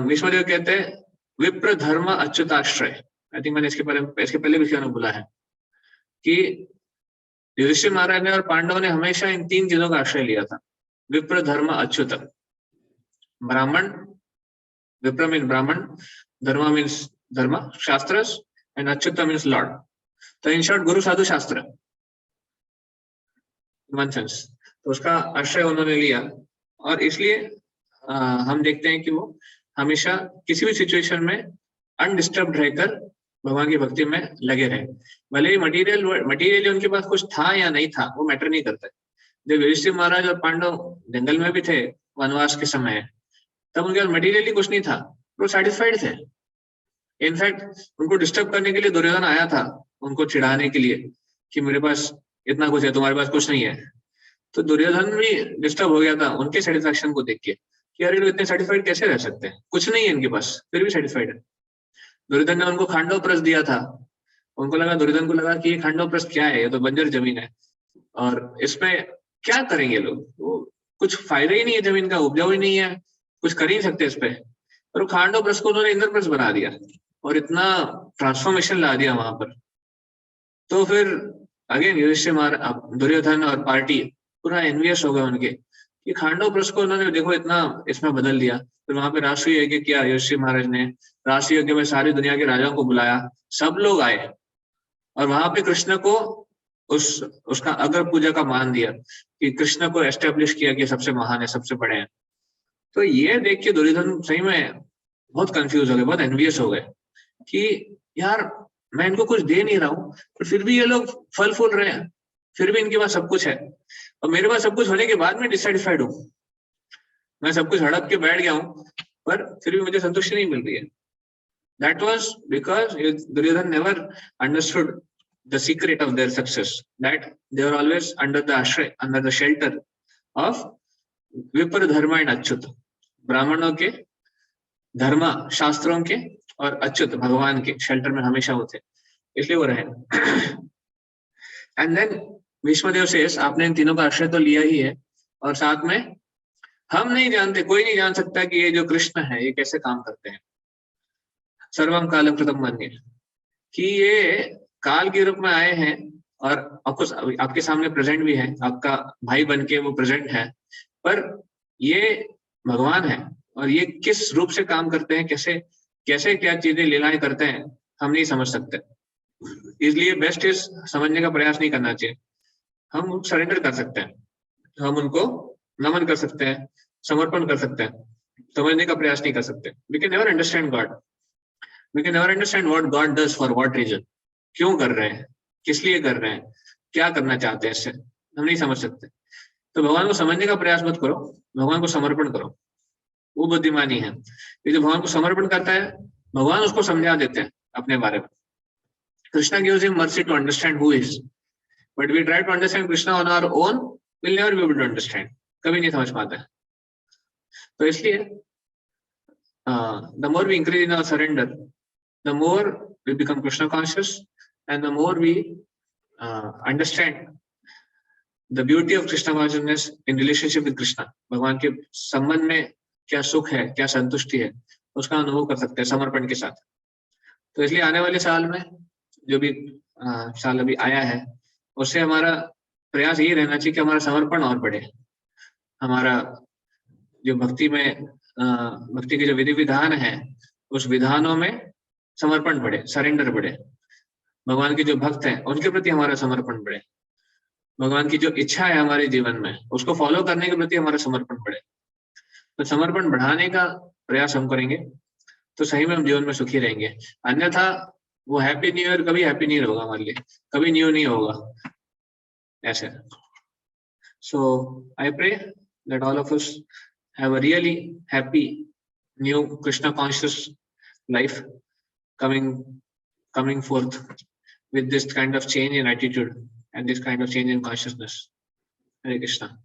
भीष्मदेव कहते हैं विप्र धर्म अच्युताश्रय. आई थिंक मैंने इसके पहले भी बोला है कि युधिष्ठिर महाराज ने और पांडवों ने हमेशा इन तीन चीजों का आश्रय लिया था. विप्र धर्म अच्युत. ब्राह्मण, विप्र मीन्स ब्राह्मण, धर्म मीन्स धर्म shastras, and Achyut means Lord. तो इन शॉर्ट गुरु साधु शास्त्र, वन सेंस. तो उसका आश्रय उन्होंने लिया और इसलिए हम देखते हैं कि वो हमेशा किसी भी सिचुएशन में अनडिस्टर्ब रहकर भगवान की भक्ति में लगे रहे. भले ही मटीरियली उनके पास कुछ था या नहीं था वो मैटर नहीं करता. जब युधिष्ठिर महाराज और पांडव जंगल में भी थे वनवास के समय, तब उनके पास मटीरियली कुछ नहीं था, वो सेटिस्फाइड थे. इनफैक्ट उनको डिस्टर्ब करने के लिए दुर्योधन आया था, उनको चिढ़ाने के लिए कि मेरे पास इतना कुछ है, तुम्हारे पास कुछ नहीं है. तो दुर्योधन भी डिस्टर्ब हो गया था उनके सेटिस्फैक्शन को देख के कि यार ये लोग इतने सेटिस्फाइड कैसे रह सकते हैं, कुछ नहीं है इनके पास फिर भी सेटिस्फाइड है. दुर्योधन ने उनको खांडव प्रस्थ दिया था, उनको लगा, दुर्योधन को लगा कि ये खांडव प्रस्थ क्या है, ये तो बंजर जमीन है और इसमें क्या करेंगे लोग, वो कुछ फायदा ही नहीं है, जमीन का उपजाऊ ही नहीं है, कुछ कर ही नहीं सकते इस पे. और वो खांडव प्रस्थ को उन्होंने इंद्रप्रस्थ बना दिया और इतना ट्रांसफॉर्मेशन ला दिया वहां पर. तो फिर अगेन युधिष्ठिर, दुर्योधन और पार्टी पूरा एनवियस हो गए उनके कि खांडव प्रस्थ को उन्होंने देखो इतना इसमें बदल दिया. फिर वहां पे राष्ट्रीय यज्ञ किया युधिष्ठिर महाराज ने, राष्ट्रीय यज्ञ में सारी दुनिया के राजाओं को बुलाया, सब लोग आए और वहां पे कृष्ण को उसका अग्र पूजा का मान दिया कि कृष्ण को एस्टेब्लिश किया कि सबसे महान है, सबसे बड़े हैं. तो ये देख के दुर्योधन सही में बहुत कंफ्यूज हो गए, बहुत एनवियस हो गए कि यार मैं इनको कुछ दे नहीं रहा हूँ पर फिर भी ये लोग फल फूल रहे हैं, फिर भी इनके पास सब कुछ है और मेरे पास सब कुछ होने के बाद मैं डिससेटिस्फाइड हूँ, मैं सब कुछ हड़प के बैठ गया हूँ पर फिर भी मुझे संतुष्टि नहीं मिल रही है. That was because Duryodhan never understood the secret of their success. That they were always under the ashray, under the shelter of Vipra Dharma and Achyut. ब्राह्मणों के, धर्म शास्त्रों के और अच्युत भगवान के शेल्टर में हमेशा वो थे, इसलिए वो रहे. एंड देन भीष्मदेव शेष, आपने इन तीनों का आश्रय तो लिया ही है, और साथ में हम नहीं जानते, कोई नहीं जान सकता कि ये जो कृष्ण है ये कैसे काम करते हैं. सर्वम कालम कृतम मन्ये, कि ये काल के रूप में आए हैं और आपको आपके सामने प्रेजेंट भी है, आपका भाई बनके वो प्रेजेंट है, पर ये भगवान है और ये किस रूप से काम करते हैं, कैसे कैसे क्या चीजें लीलाएं करते हैं, हम नहीं समझ सकते. इसलिए बेस्ट इज समझने का प्रयास नहीं करना चाहिए. हम सरेंडर कर सकते हैं, हम उनको नमन कर सकते हैं, समर्पण कर सकते हैं, समझने का प्रयास नहीं कर सकते. We can never understand God. We can never understand what God does for what reason. क्यों कर रहे हैं, किस लिए कर रहे हैं, क्या करना चाहते हैं, इससे हम नहीं समझ सकते. तो भगवान को समझने का प्रयास मत करो, भगवान को समर्पण करो, वो बुद्धिमानी है. ये जो भगवान को समर्पण करता है, भगवान उसको समझा देते हैं अपने बारे में. Krishna gives him mercy to understand who he is, but we try to understand Krishna on our own, we'll never be able to understand. कभी नहीं समझ पाते हैं. तो इसलिए the more we increase in our surrender, the more we become Krishna conscious, and the more we understand the beauty of Krishna consciousness in relationship with Krishna. भगवान के संबंध में क्या सुख है, क्या संतुष्टि है, उसका अनुभव कर सकते हैं समर्पण के साथ. तो इसलिए आने वाले साल में जो भी साल अभी आया है, उससे हमारा प्रयास ये रहना चाहिए कि हमारा समर्पण और बढ़े, हमारा जो भक्ति में भक्ति के जो विधि विधान है, उस विधानों में समर्पण बढ़े, सरेंडर बढ़े. भगवान के जो भक्त हैं उनके प्रति हमारा समर्पण बढ़े. भगवान की जो इच्छा है हमारे जीवन में, उसको फॉलो करने के प्रति हमारा समर्पण बढ़े. तो समर्पण बढ़ाने का प्रयास हम करेंगे तो सही में हम जीवन में सुखी रहेंगे. अन्यथा वो हैप्पी न्यू ईयर कभी हैप्पी न्यू ईयर होगा हमारे लिए, कभी न्यू नहीं होगा ऐसे. So I pray that all of us have a really happy new Krishna conscious life coming forth with this kind of change in attitude and this kind of change in consciousness. Hare Krishna.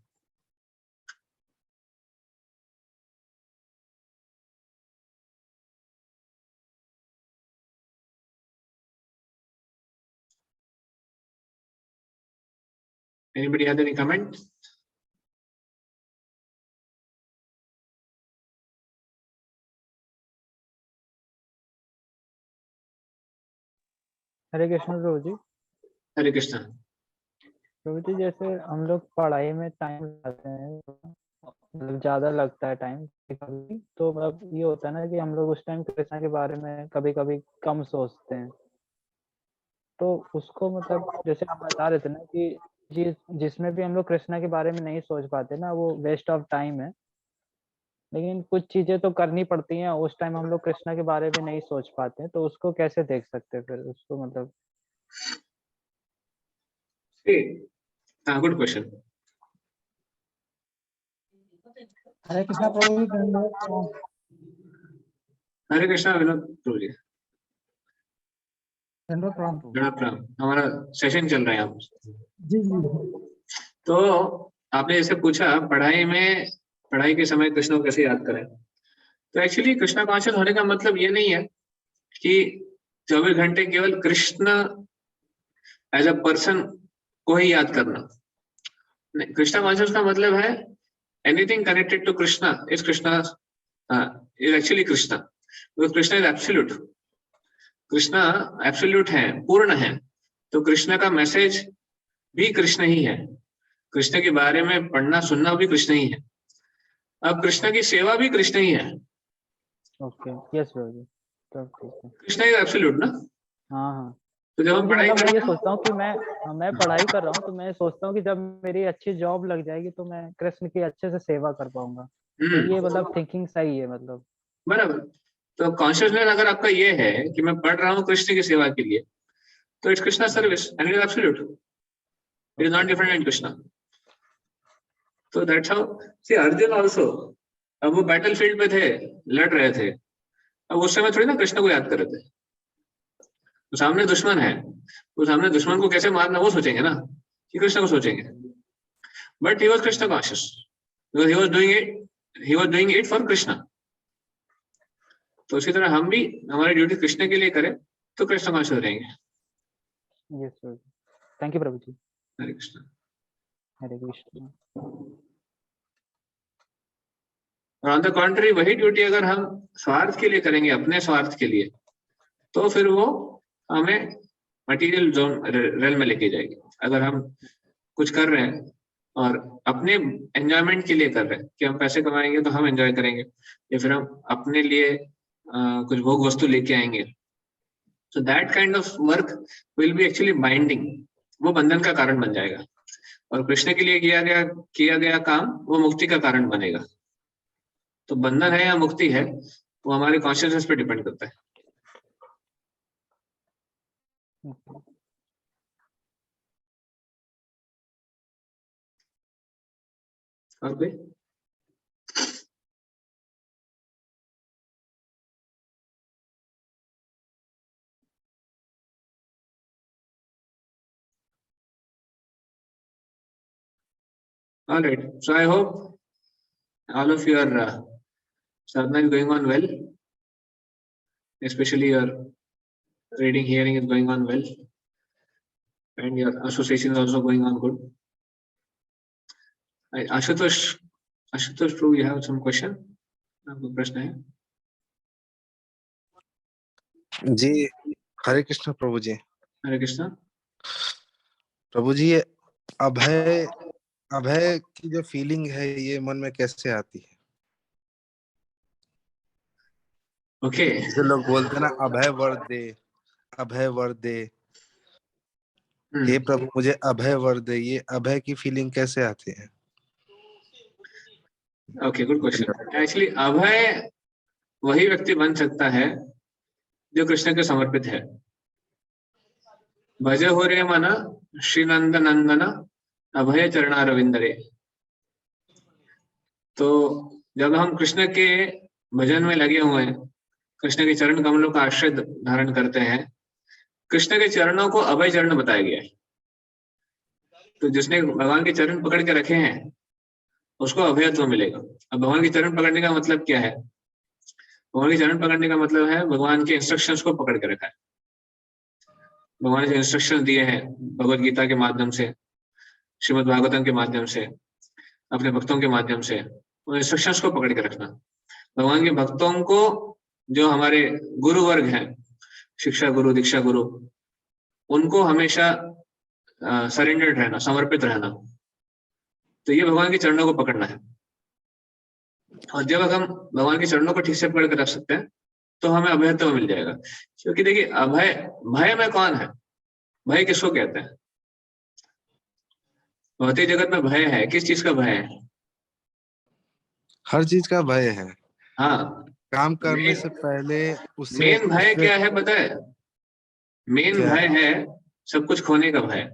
Anybody have any comment? हरे कृष्ण प्रभु जी. हरे कृष्णा. प्रभु जी, जैसे हम लोग पढ़ाई में time लगाते हैं, मतलब ज्यादा लगता है टाइम कभी, तो मतलब ये होता है ना कि हम लोग उस टाइम कृष्णा के बारे में कभी कभी कम सोचते हैं. तो उसको मतलब जैसे आप बता रहे थे ना कि जिसमें भी हम लोग कृष्णा के बारे में नहीं सोच पाते ना, वो वेस्ट ऑफ टाइम है. लेकिन कुछ चीजें तो करनी पड़ती हैं, उस टाइम हम लोग कृष्णा के बारे में नहीं सोच पाते हैं, तो उसको कैसे देख सकते हैं फिर उसको, मतलब. Good question. हरे कृष्णा प्रभु जी. हरे कृष्णा विनोद प्रभु जी. प्रणाम. हमारा सेशन चल रहा है यहाँ. जी जी. तो आपने जैसे पूछा पढ़ाई के समय कृष्ण को कैसे याद करें, तो एक्चुअली कृष्णा कॉन्शियस होने का मतलब ये नहीं है कि 24 घंटे केवल कृष्ण एज अ पर्सन को ही याद करना. कृष्णा कॉन्शियस का मतलब है anything connected to Krishna is Krishna, is actually Krishna. Krishna is absolute. Krishna absolute है, पूर्ण है. तो कृष्ण का मैसेज भी कृष्ण ही है, कृष्ण के बारे में पढ़ना सुनना भी कृष्ण ही है. अब कृष्ण की सेवा भी कृष्ण ही है. ओके, यस प्रभु जी. तो ठीक है. कृष्ण इज एब्सोल्यूट ना. हाँ हाँ. तो जब हम पढ़ाई मतलब मैं ये सोचता हूँ कि मैं पढ़ाई कर रहा हूँ, तो मैं सोचता हूँ कि जब मेरी अच्छी जॉब लग जाएगी तो मैं कृष्ण की अच्छे से सेवा कर पाऊंगा. तो ये मतलब थिंकिंग सही है, मतलब. बराबर. तो कॉन्शियसनेस अगर आपका ये है कि मैं पढ़ रहा हूँ कृष्ण की सेवा के लिए, तो it's Krishna service and it is absolute. It is not different in Krishna. So that's how, see Arjun also, अब वो बैटल फील्ड पे थे, लड़ रहे थे, अब उस समय थोड़ी ना कृष्ण को याद कर रहे थे। तो सामने दुश्मन है, तो सामने दुश्मन को कैसे मारना वो सोचेंगे ना, कि कृष्ण को सोचेंगे। But he was Krishna conscious, he was doing it for Krishna. तो उसी तरह हम भी हमारी ड्यूटी कृष्ण के लिए करें तो कृष्ण कॉन्शियस रहेंगे। Yes Prabhu ji, thank you Prabhu ji. Hare Krishna. Hare Krishna. और ऑन द कॉन्ट्री वही ड्यूटी अगर हम स्वार्थ के लिए करेंगे, अपने स्वार्थ के लिए, तो फिर वो हमें मटेरियल जोन रेल में लेके जाएगी। अगर हम कुछ कर रहे हैं और अपने एंजॉयमेंट के लिए कर रहे हैं कि हम पैसे कमाएंगे तो हम एंजॉय करेंगे, या फिर हम अपने लिए कुछ भोग वस्तु लेके आएंगे, so that kind of work will be actually binding, वो बंधन का कारण बन जाएगा। और कृष्ण के लिए किया गया काम वो मुक्ति का कारण बनेगा। तो बंधन है या मुक्ति है वो हमारे कॉन्शियसनेस पे डिपेंड करता है। और कोई? All right, so I hope all of your sadhana is going on well, especially your reading, hearing is going on well, and your association is also going on good. Ashutosh, Prabhu, you have some question? आपको प्रश्न है? जी, हरे कृष्ण प्रभु जी। हरे कृष्ण। प्रभु जी, ये अभय की जो feeling है ये मन में कैसे आती है? ओके, जैसे लोग बोलते हैं ना, अभय वर दे, अभय वर दे, हे प्रभु मुझे अभय वर दे, ये अभय की फीलिंग कैसे आती है? Okay, good question. एक्चुअली अभय वही व्यक्ति बन सकता है जो कृष्ण के समर्पित है। भज हो रे मन श्री नंद नंदन अभय चरणारविंदरे। तो जब हम कृष्ण के भजन में लगे हुए हैं, कृष्ण के चरण कमलों का आश्रय धारण करते हैं, कृष्ण के चरणों को अभय चरण बताया गया है। तो जिसने भगवान के चरण पकड़ के रखे हैं उसको अभयत्व मिलेगा। अब भगवान के चरण पकड़ने का मतलब क्या है? भगवान के चरण पकड़ने का मतलब है भगवान के इंस्ट्रक्शंस को पकड़ के रखा है। भगवान ने जो इंस्ट्रक्शन दिए हैं भगवत गीता के माध्यम से, श्रीमद् भागवतम के माध्यम से, अपने भक्तों के माध्यम से, उन इंस्ट्रक्शंस को पकड़ के रखना। भगवान के भक्तों को, जो हमारे गुरु वर्ग हैं, शिक्षा गुरु, दीक्षा गुरु, उनको हमेशा सरेंडर्ड रहना, समर्पित रहना। तो ये भगवान के चरणों को पकड़ना है। और जब हम भगवान के चरणों को ठीक से पकड़ कर रख सकते हैं तो हमें अभयत्व मिल जाएगा। क्योंकि देखिए, भय में कौन है? भय किसको कहते हैं? भौतिक जगत में भय है, किस चीज का भय है? हर चीज का भय है। हाँ, काम करने से पहले उससे मेन भय क्या है पता है? मेन भय है सब कुछ खोने का भय।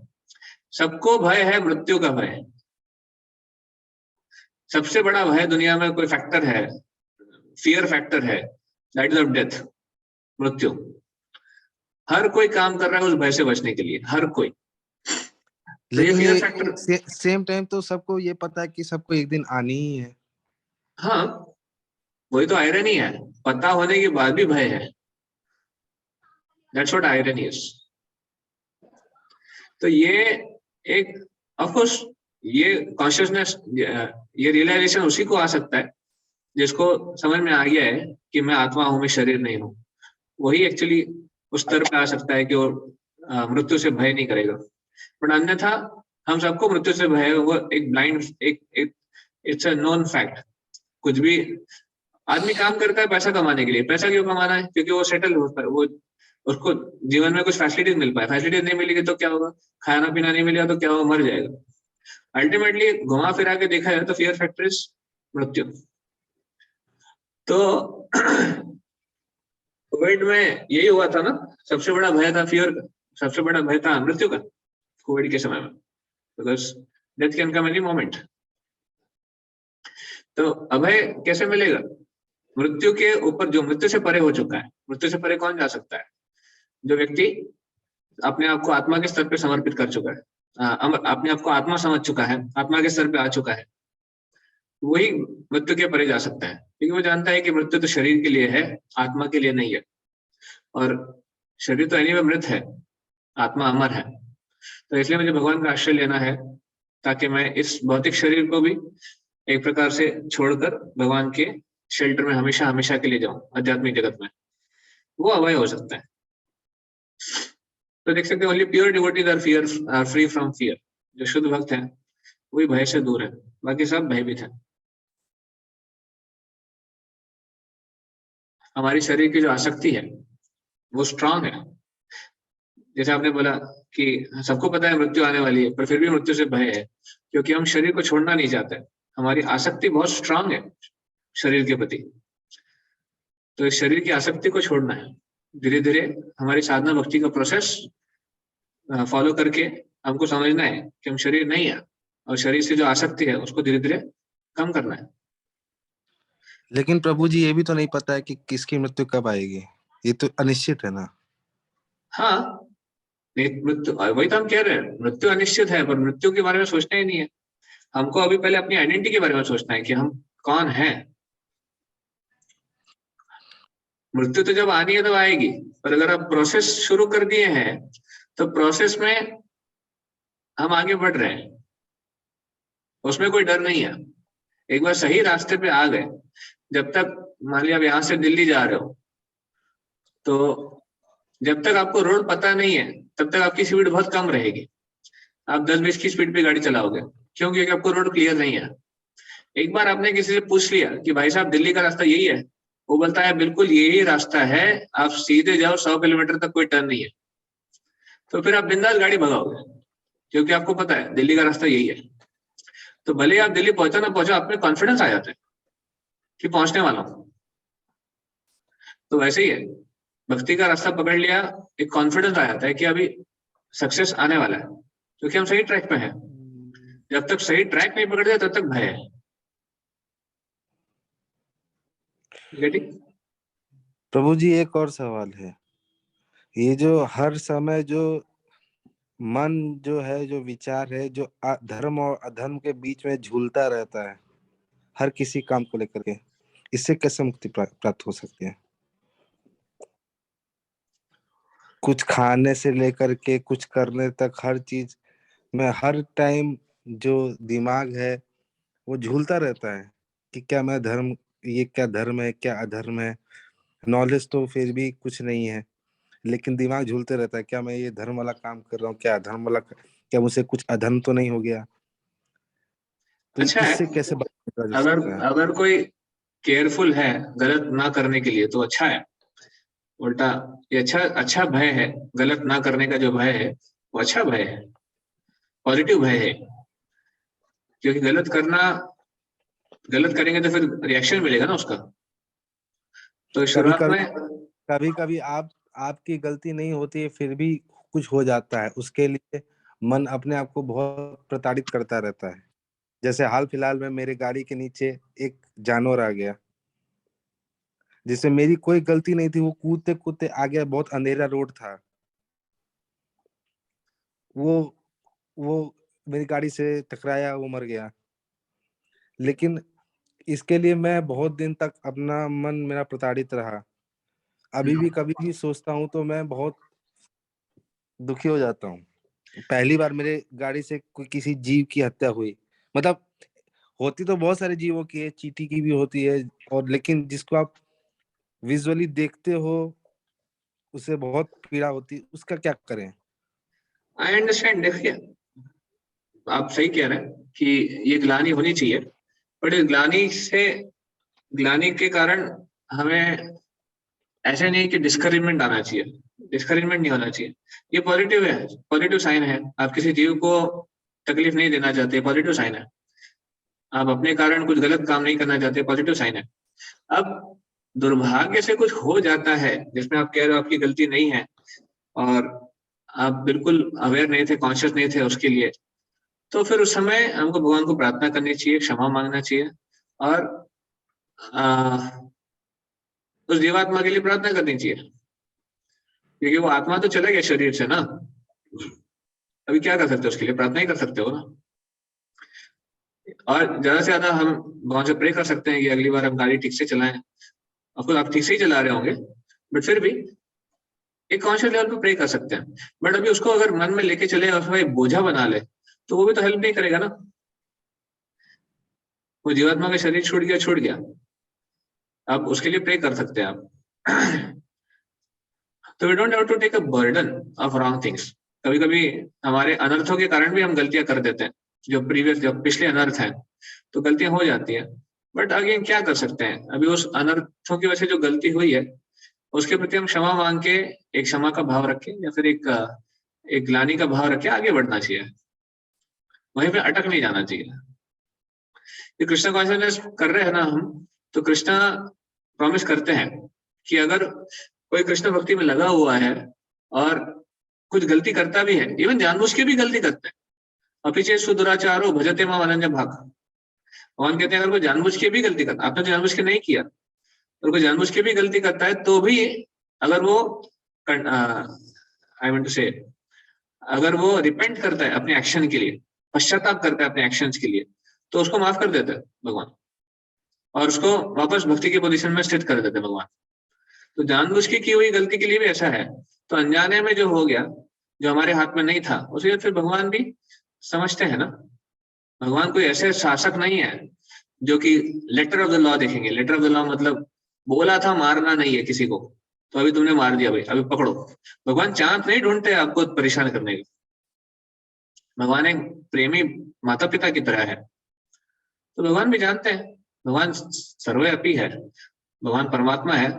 सबको भय है मृत्यु का भय। सबसे बड़ा भय दुनिया में कोई फैक्टर है, फियर फैक्टर है, दैट इज ऑफ डेथ, मृत्यु। हर कोई काम कर रहा है उस भय से बचने के लिए, हर कोई। तो लेकिन ये ये फियर फैक्टर, सेम टाइम तो सबको ये पता है कि सबको एक दिन आनी ही है। हाँ, वही तो आयरनी है, पता होने के बाद भी भय है। That's what irony is. तो ये एक, ऑफ कोर्स, ये कॉन्शियसनेस, ये रियलाइजेशन उसी को आ सकता है जिसको समझ में आ गया है कि मैं आत्मा हूं, मैं शरीर नहीं हूं। वही एक्चुअली उस स्तर पे आ सकता है कि वो मृत्यु से भय नहीं करेगा। पर अन्यथा हम सबको मृत्यु से भय है। वो एक ब्लाइंड, एक इट्स अ नोन फैक्ट। कुछ भी आदमी काम करता है पैसा कमाने के लिए। पैसा क्यों कमाना है? क्योंकि वो सेटल होता है, वो उसको जीवन में कुछ फैसिलिटीज मिल पाए। फैसिलिटीज नहीं मिलेगी तो क्या होगा? खाना पीना नहीं मिलेगा तो क्या होगा? मर जाएगा। अल्टीमेटली घुमा फिरा के देखा जाए तो फियर फैक्टर इज मृत्यु। तो कोविड में यही हुआ था ना, सबसे बड़ा भय था फियर, सबसे बड़ा भय था मृत्यु का कोविड के समय में, because death can come any moment. तो अभय कैसे मिलेगा? मृत्यु के ऊपर, जो मृत्यु से परे हो चुका है। मृत्यु से परे कौन जा सकता है? जो व्यक्ति अपने आप को आत्मा के स्तर पे समर्पित कर चुका है, अपने आप को आत्मा समझ चुका है, आत्मा के स्तर पे आ चुका है, वही मृत्यु के परे जा सकता है। क्योंकि वो जानता है कि मृत्यु तो शरीर के लिए है, आत्मा के लिए नहीं है। और शरीर तो एनीवे मृत है, आत्मा अमर है। तो इसलिए मुझे भगवान का आश्रय लेना है, ताकि मैं इस भौतिक शरीर को भी एक प्रकार से छोड़कर भगवान के शेल्टर में हमेशा हमेशा के लिए जाऊं, आध्यात्मिक जगत में। वो अभय हो सकता है। तो देख सकते हैं, only pure devotees are free from fear. जो शुद्ध भक्त हैं वही भय से दूर है, बाकी सब भयभीत है। हमारी शरीर की जो आसक्ति है वो स्ट्रांग है। जैसे आपने बोला कि सबको पता है मृत्यु आने वाली है, पर फिर भी मृत्यु से भय है, क्योंकि हम शरीर को छोड़ना नहीं चाहते। हमारी आसक्ति बहुत स्ट्रांग है शरीर के प्रति। तो इस शरीर की आसक्ति को छोड़ना है। धीरे धीरे हमारी साधना भक्ति का प्रोसेस फॉलो करके हमको समझना है कि हम शरीर नहीं है, और शरीर से जो आसक्ति है उसको धीरे धीरे कम करना है। लेकिन प्रभु जी, ये भी तो नहीं पता है कि किसकी मृत्यु कब आएगी। ये तो अनिश्चित है ना। हाँ, मृत्यु, वही तो हम कह रहे हैं, मृत्यु अनिश्चित है, पर मृत्यु के बारे में सोचना ही नहीं है। हमको अभी पहले अपनी आइडेंटिटी के बारे में सोचना है कि हम कौन हैं। मृत्यु तो जब आनी है तब आएगी, पर अगर आप प्रोसेस शुरू कर दिए हैं तो प्रोसेस में हम आगे बढ़ रहे हैं, उसमें कोई डर नहीं है। एक बार सही रास्ते पे आ गए, जब तक मान लिया आप यहाँ से दिल्ली जा रहे हो, तो जब तक आपको रोड पता नहीं है तब तक आपकी स्पीड बहुत कम रहेगी। आप 10-20 की स्पीड पे गाड़ी चलाओगे, क्यों? क्योंकि आपको रोड क्लियर नहीं है। एक बार आपने किसी से पूछ लिया कि भाई साहब दिल्ली का रास्ता यही है, वो बोलता है बिल्कुल यही रास्ता है, आप सीधे जाओ, 100 किलोमीटर तक कोई टर्न नहीं है, तो फिर आप बिंदास गाड़ी भगाओगे, क्योंकि आपको पता है दिल्ली का रास्ता यही है। तो भले आप दिल्ली पहुंचो ना पहुंचो, आप में कॉन्फिडेंस आ जाता है कि पहुंचने वाला हूं। तो वैसे ही है, भक्ति का रास्ता पकड़ लिया, एक कॉन्फिडेंस आ जाता है कि अभी सक्सेस आने वाला है, क्योंकि हम सही ट्रैक पे हैं। जब तक सही ट्रैक नहीं पकड़ जाए तब तक भय है। प्रभु जी, एक और सवाल है। ये जो हर समय जो मन जो है, जो विचार है, जो धर्म और अधर्म के बीच में झूलता रहता है हर किसी काम को लेकर के, इससे कैसे मुक्ति प्राप्त हो सकती है? कुछ खाने से लेकर के कुछ करने तक, हर चीज में हर टाइम जो दिमाग है वो झूलता रहता है कि क्या मैं धर्म, ये क्या धर्म है, क्या अधर्म है। नॉलेज तो फिर भी कुछ नहीं है, लेकिन दिमाग झूलते रहता है, क्या मैं ये धर्म वाला काम कर रहा हूँ, क्या अधर्म वाला, क्या मुझसे कुछ अधर्म तो नहीं हो गया। तो अच्छा है, इससे कैसे बचा जा सकता है? अगर कोई केयरफुल है गलत ना करने के लिए तो अच्छा है। उल्टा ये अच्छा भय है, गलत ना करने का जो भय है वो अच्छा भय है, पॉजिटिव भय है। क्योंकि गलत करेंगे तो फिर रिएक्शन मिलेगा ना उसका। तो शुरुआत में कभी कभी आपकी गलती नहीं होती है, फिर भी कुछ हो जाता है, उसके लिए मन अपने आप को बहुत प्रताड़ित करता रहता है। जैसे हाल फिलहाल में मेरे गाड़ी के नीचे एक जानवर आ गया, जिसमें मेरी कोई गलती नहीं थी। वो कूदते कूदते आ गया, बहुत अंधेरा रोड था। वो मेरी गाड़ी से टकराया, वो मर गया। लेकिन इसके लिए मैं बहुत दिन तक अपना मन मेरा प्रताड़ित रहा। अभी भी कभी भी सोचता हूँ तो मैं बहुत दुखी हो जाता हूँ। पहली बार मेरे गाड़ी से कोई किसी जीव की हत्या हुई, मतलब होती तो बहुत सारे जीवों की है, चींटी की भी होती है, और लेकिन जिसको आप विजुअली देखते हो उसे बहुत पीड़ा होती है, उसका क्या करें? I understand. देखिए, आप सही कह रहे हैं कि ये ग्लानि होनी चाहिए, बट इस ग्लानि के कारण हमें ऐसे नहीं कि डिस्करेजमेंट आना चाहिए, डिस्करेजमेंट नहीं होना चाहिए। ये पॉजिटिव है, पॉजिटिव साइन है। आप किसी जीव को तकलीफ नहीं देना चाहते, पॉजिटिव साइन है। आप अपने कारण कुछ गलत काम नहीं करना चाहते, पॉजिटिव साइन है। अब दुर्भाग्य से कुछ हो जाता है जिसमें आप कह रहे हो आपकी गलती नहीं है और आप बिल्कुल अवेयर नहीं थे, कॉन्शियस नहीं थे उसके लिए, तो फिर उस समय हमको भगवान को प्रार्थना करनी चाहिए, क्षमा मांगना चाहिए और उस जीवात्मा के लिए प्रार्थना करनी चाहिए, क्योंकि वो आत्मा तो चला गया शरीर से ना, अभी क्या कर सकते हो, उसके लिए प्रार्थना ही कर सकते हो ना। और ज्यादा से ज्यादा हम भगवान से प्रे कर सकते हैं कि अगली बार हम गाड़ी ठीक से चलाएं। ऑफकोर्स आप ठीक से ही चला रहे होंगे, बट फिर भी एक कॉन्शियस लेवल पे प्रे कर सकते हैं। बट अभी उसको अगर मन में लेके चले और उसमें एक बोझा बना ले, तो वो भी तो हेल्प नहीं करेगा ना। वो जीवात्मा का शरीर छूट गया, अब उसके लिए प्रे कर सकते हैं आप। तो we don't have to take a burden of wrong things. कभी कभी हमारे अनर्थों के कारण भी हम गलतियां कर देते हैं, जो पिछले अनर्थ हैं, तो गलतियां हो जाती है। बट अगेन क्या कर सकते हैं, अभी उस अनर्थों की वजह से जो गलती हुई है उसके प्रति हम क्षमा मांग के एक क्षमा का भाव रखें, या फिर एक ग्लानि का भाव रखे आगे बढ़ना चाहिए, वहीं पे अटक नहीं जाना चाहिए। ये कृष्णा कॉन्शियसनेस कर रहे हैं ना हम, तो कृष्णा प्रॉमिस करते हैं कि अगर कोई कृष्ण भक्ति में लगा हुआ है और कुछ गलती करता भी है, इवन जानबूझ के भी गलती करते हैं, अपीचे सुदुराचारो भजते मां अनन्य भाग, भगवान कहते हैं अगर कोई जानबूझ के भी गलती करता, आपने तो जानबूझ के नहीं किया, और कोई जानबूझ के भी गलती करता है तो भी अगर वो आई वांट टू से, अगर वो रिपेंट करता है अपने एक्शन के लिए, पश्चाताप करता है अपने एक्शंस के लिए, तो उसको माफ कर देते हैं भगवान, और उसको वापस भक्ति की पोजीशन में स्थित कर देते हैं भगवान। तो जानबूझ की हुई गलती के लिए भी ऐसा है। तो अनजाने में जो हो गया, जो हमारे हाथ में नहीं था, उसे फिर भगवान भी समझते हैं ना। भगवान कोई ऐसे शासक नहीं है जो कि लेटर ऑफ द लॉ देखेंगे। लेटर ऑफ द लॉ मतलब बोला था मारना नहीं है किसी को, तो अभी तुमने मार दिया भाई, अभी पकड़ो। भगवान चांस नहीं ढूंढते आपको परेशान करने का। भगवान एक प्रेमी माता पिता की तरह है, तो भगवान भी जानते हैं, भगवान सर्वव्यापी है, भगवान परमात्मा है,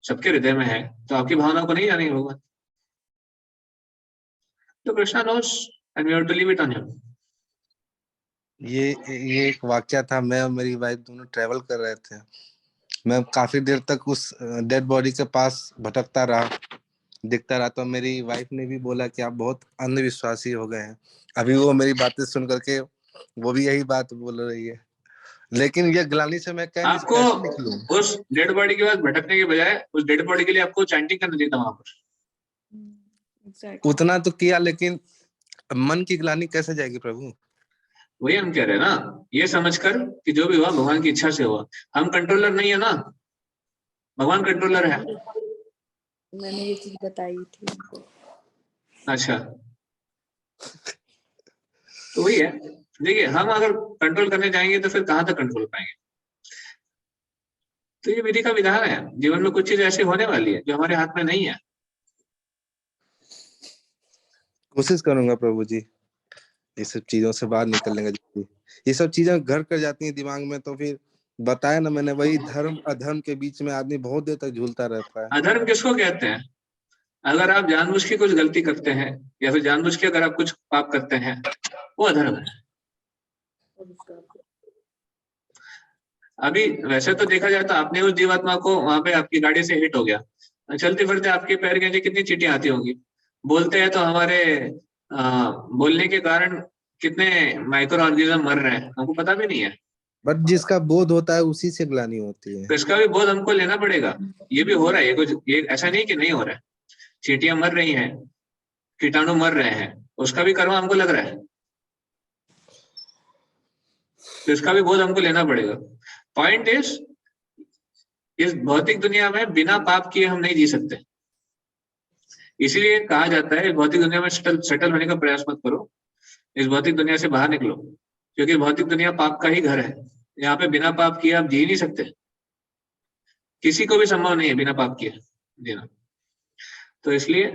सबके हृदय में है, तो आपकी भावनाओं को नहीं जानेंगे भगवान। तो Krishna knows and we have to leave it on him. ये एक वाकया था, मैं और मेरी वाइफ दोनों ट्रेवल कर रहे थे। मैं काफी देर तक उस डेड बॉडी के पास भटकता रहा, दिखता रहा, तो मेरी वाइफ ने भी बोला कि आप बहुत अंधविश्वासी हो गए हैं। अभी वो मेरी बातें सुन करके वो भी यही बात बोल रही है, लेकिन ये ग्लानि से मैं आपको कैसे निकलूं? उस डेड बॉडी के बाद भटकने के बजाय उस डेड बॉडी के लिए आपको चैंटिंग करना चाहिए था वहां पर। उतना तो किया, लेकिन मन की ग्लानि कैसे जाएगी प्रभु? वही हम कह रहे हैं ना, ये समझकर कि जो भी हुआ भगवान की इच्छा से हुआ। हम कंट्रोलर नहीं है ना, भगवान कंट्रोलर है। मैंने ये चीज बताई थी उनको। अच्छा, तो वही है। देखिए, हम अगर कंट्रोल करने जाएंगे तो फिर कहां तक कंट्रोल पाएंगे। तो ये विधि का विधान है, जीवन में कुछ चीज ऐसी होने वाली है जो हमारे हाथ में नहीं है। कोशिश करूंगा प्रभु जी, ये सब चीजों से बाहर निकलने का। ये सब चीजें घर कर जाती हैं दिमाग में, तो फिर बताया ना मैंने, वही धर्म अधर्म के बीच में आदमी बहुत देर तक झूलता रहता है। अधर्म किसको कहते हैं? अगर आप जानबूझ के कुछ गलती करते हैं, या फिर जानबूझ के अगर आप कुछ पाप करते हैं, वो अधर्म है। अभी वैसे तो देखा जाए तो आपने उस जीवात्मा को, वहां पे आपकी गाड़ी से हिट हो गया, चलते फिरते आपके पैर के नीचे कितनी चींटियां आती होंगी। बोलते हैं तो हमारे बोलने के कारण कितने माइक्रो ऑर्गेनिज्म मर रहे हैं, हमको पता भी नहीं है। बट जिसका बोध होता है उसी से ग्लानि होती है। तो इसका भी बोध हमको लेना पड़ेगा। ये भी हो रहा है, ये कुछ ये ऐसा नहीं कि नहीं हो रहा है। चींटियां मर रही हैं, कीटाणु मर रहे हैं, उसका भी कर्म हमको लग रहा है, तो इसका भी बोध हमको लेना पड़ेगा। पॉइंट इस भौतिक दुनिया में बिना पाप किए हम नहीं जी सकते। इसीलिए कहा जाता है भौतिक दुनिया में सेटल होने का प्रयास मत करो, इस भौतिक दुनिया से बाहर निकलो, क्योंकि भौतिक दुनिया पाप का ही घर है। यहाँ पे बिना पाप किए आप जी नहीं सकते, किसी को भी संभव नहीं है बिना पाप किए जीना। तो इसलिए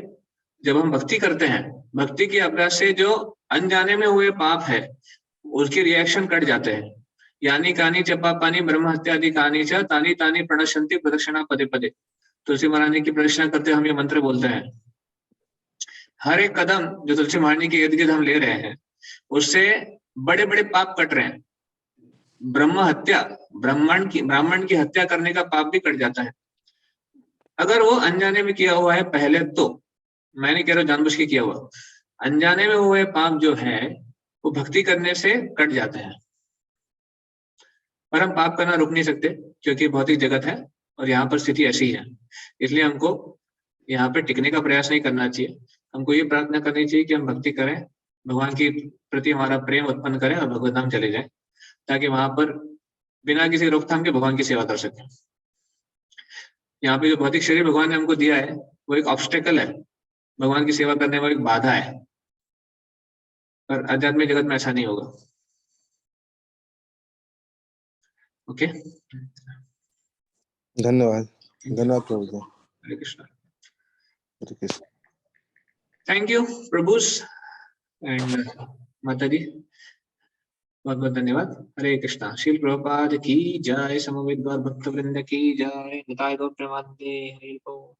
जब हम भक्ति करते हैं, भक्ति के अभ्यास से जो अनजाने में हुए पाप है उसके रिएक्शन कट जाते हैं। यानी कानी च पापानि ब्रह्म हत्यादि कानी च तानी तानी प्रणश्यन्ति प्रदक्षिणा पदे पदे। तुलसी महारानी की प्रदक्षिणा करते हम ये मंत्र बोलते हैं। हर एक कदम जो तुलसी महारानी के इर्द गिर्द हम ले रहे हैं, उससे बड़े बड़े पाप कट रहे हैं। ब्रह्म हत्या, ब्राह्मण की हत्या करने का पाप भी कट जाता है, अगर वो अनजाने में किया हुआ है पहले। तो मैं नहीं कह रहा जानबूझ के किया हुआ, अनजाने में हुए पाप जो है वो भक्ति करने से कट जाते हैं। पर हम पाप करना रुक नहीं सकते क्योंकि भौतिक जगत है और यहाँ पर स्थिति ऐसी है। इसलिए हमको यहाँ पे टिकने का प्रयास नहीं करना चाहिए। हमको ये प्रार्थना करनी चाहिए कि हम भक्ति करें, भगवान के प्रति हमारा प्रेम उत्पन्न करें और भगवत धाम चले जाएं, ताकि वहां पर बिना किसी रोकथाम के भगवान की सेवा कर सकें। यहाँ पे जो भौतिक शरीर भगवान ने हमको दिया है वो एक ऑब्स्टेकल है, भगवान की सेवा करने में एक बाधा है, पर आध्यात्मिक जगत में ऐसा नहीं होगा। ओके, धन्यवाद धन्यवाद प्रभु ji. Hare Krishna. Hare Krishna. Thank you प्रभुस and माता जी, बहुत बहुत धन्यवाद। हरे कृष्णा। श्रील प्रभुपाद की जय, समवेत गौर भक्त वृंद की जय, निताय गौर प्रेमानंदे। हरि बोल।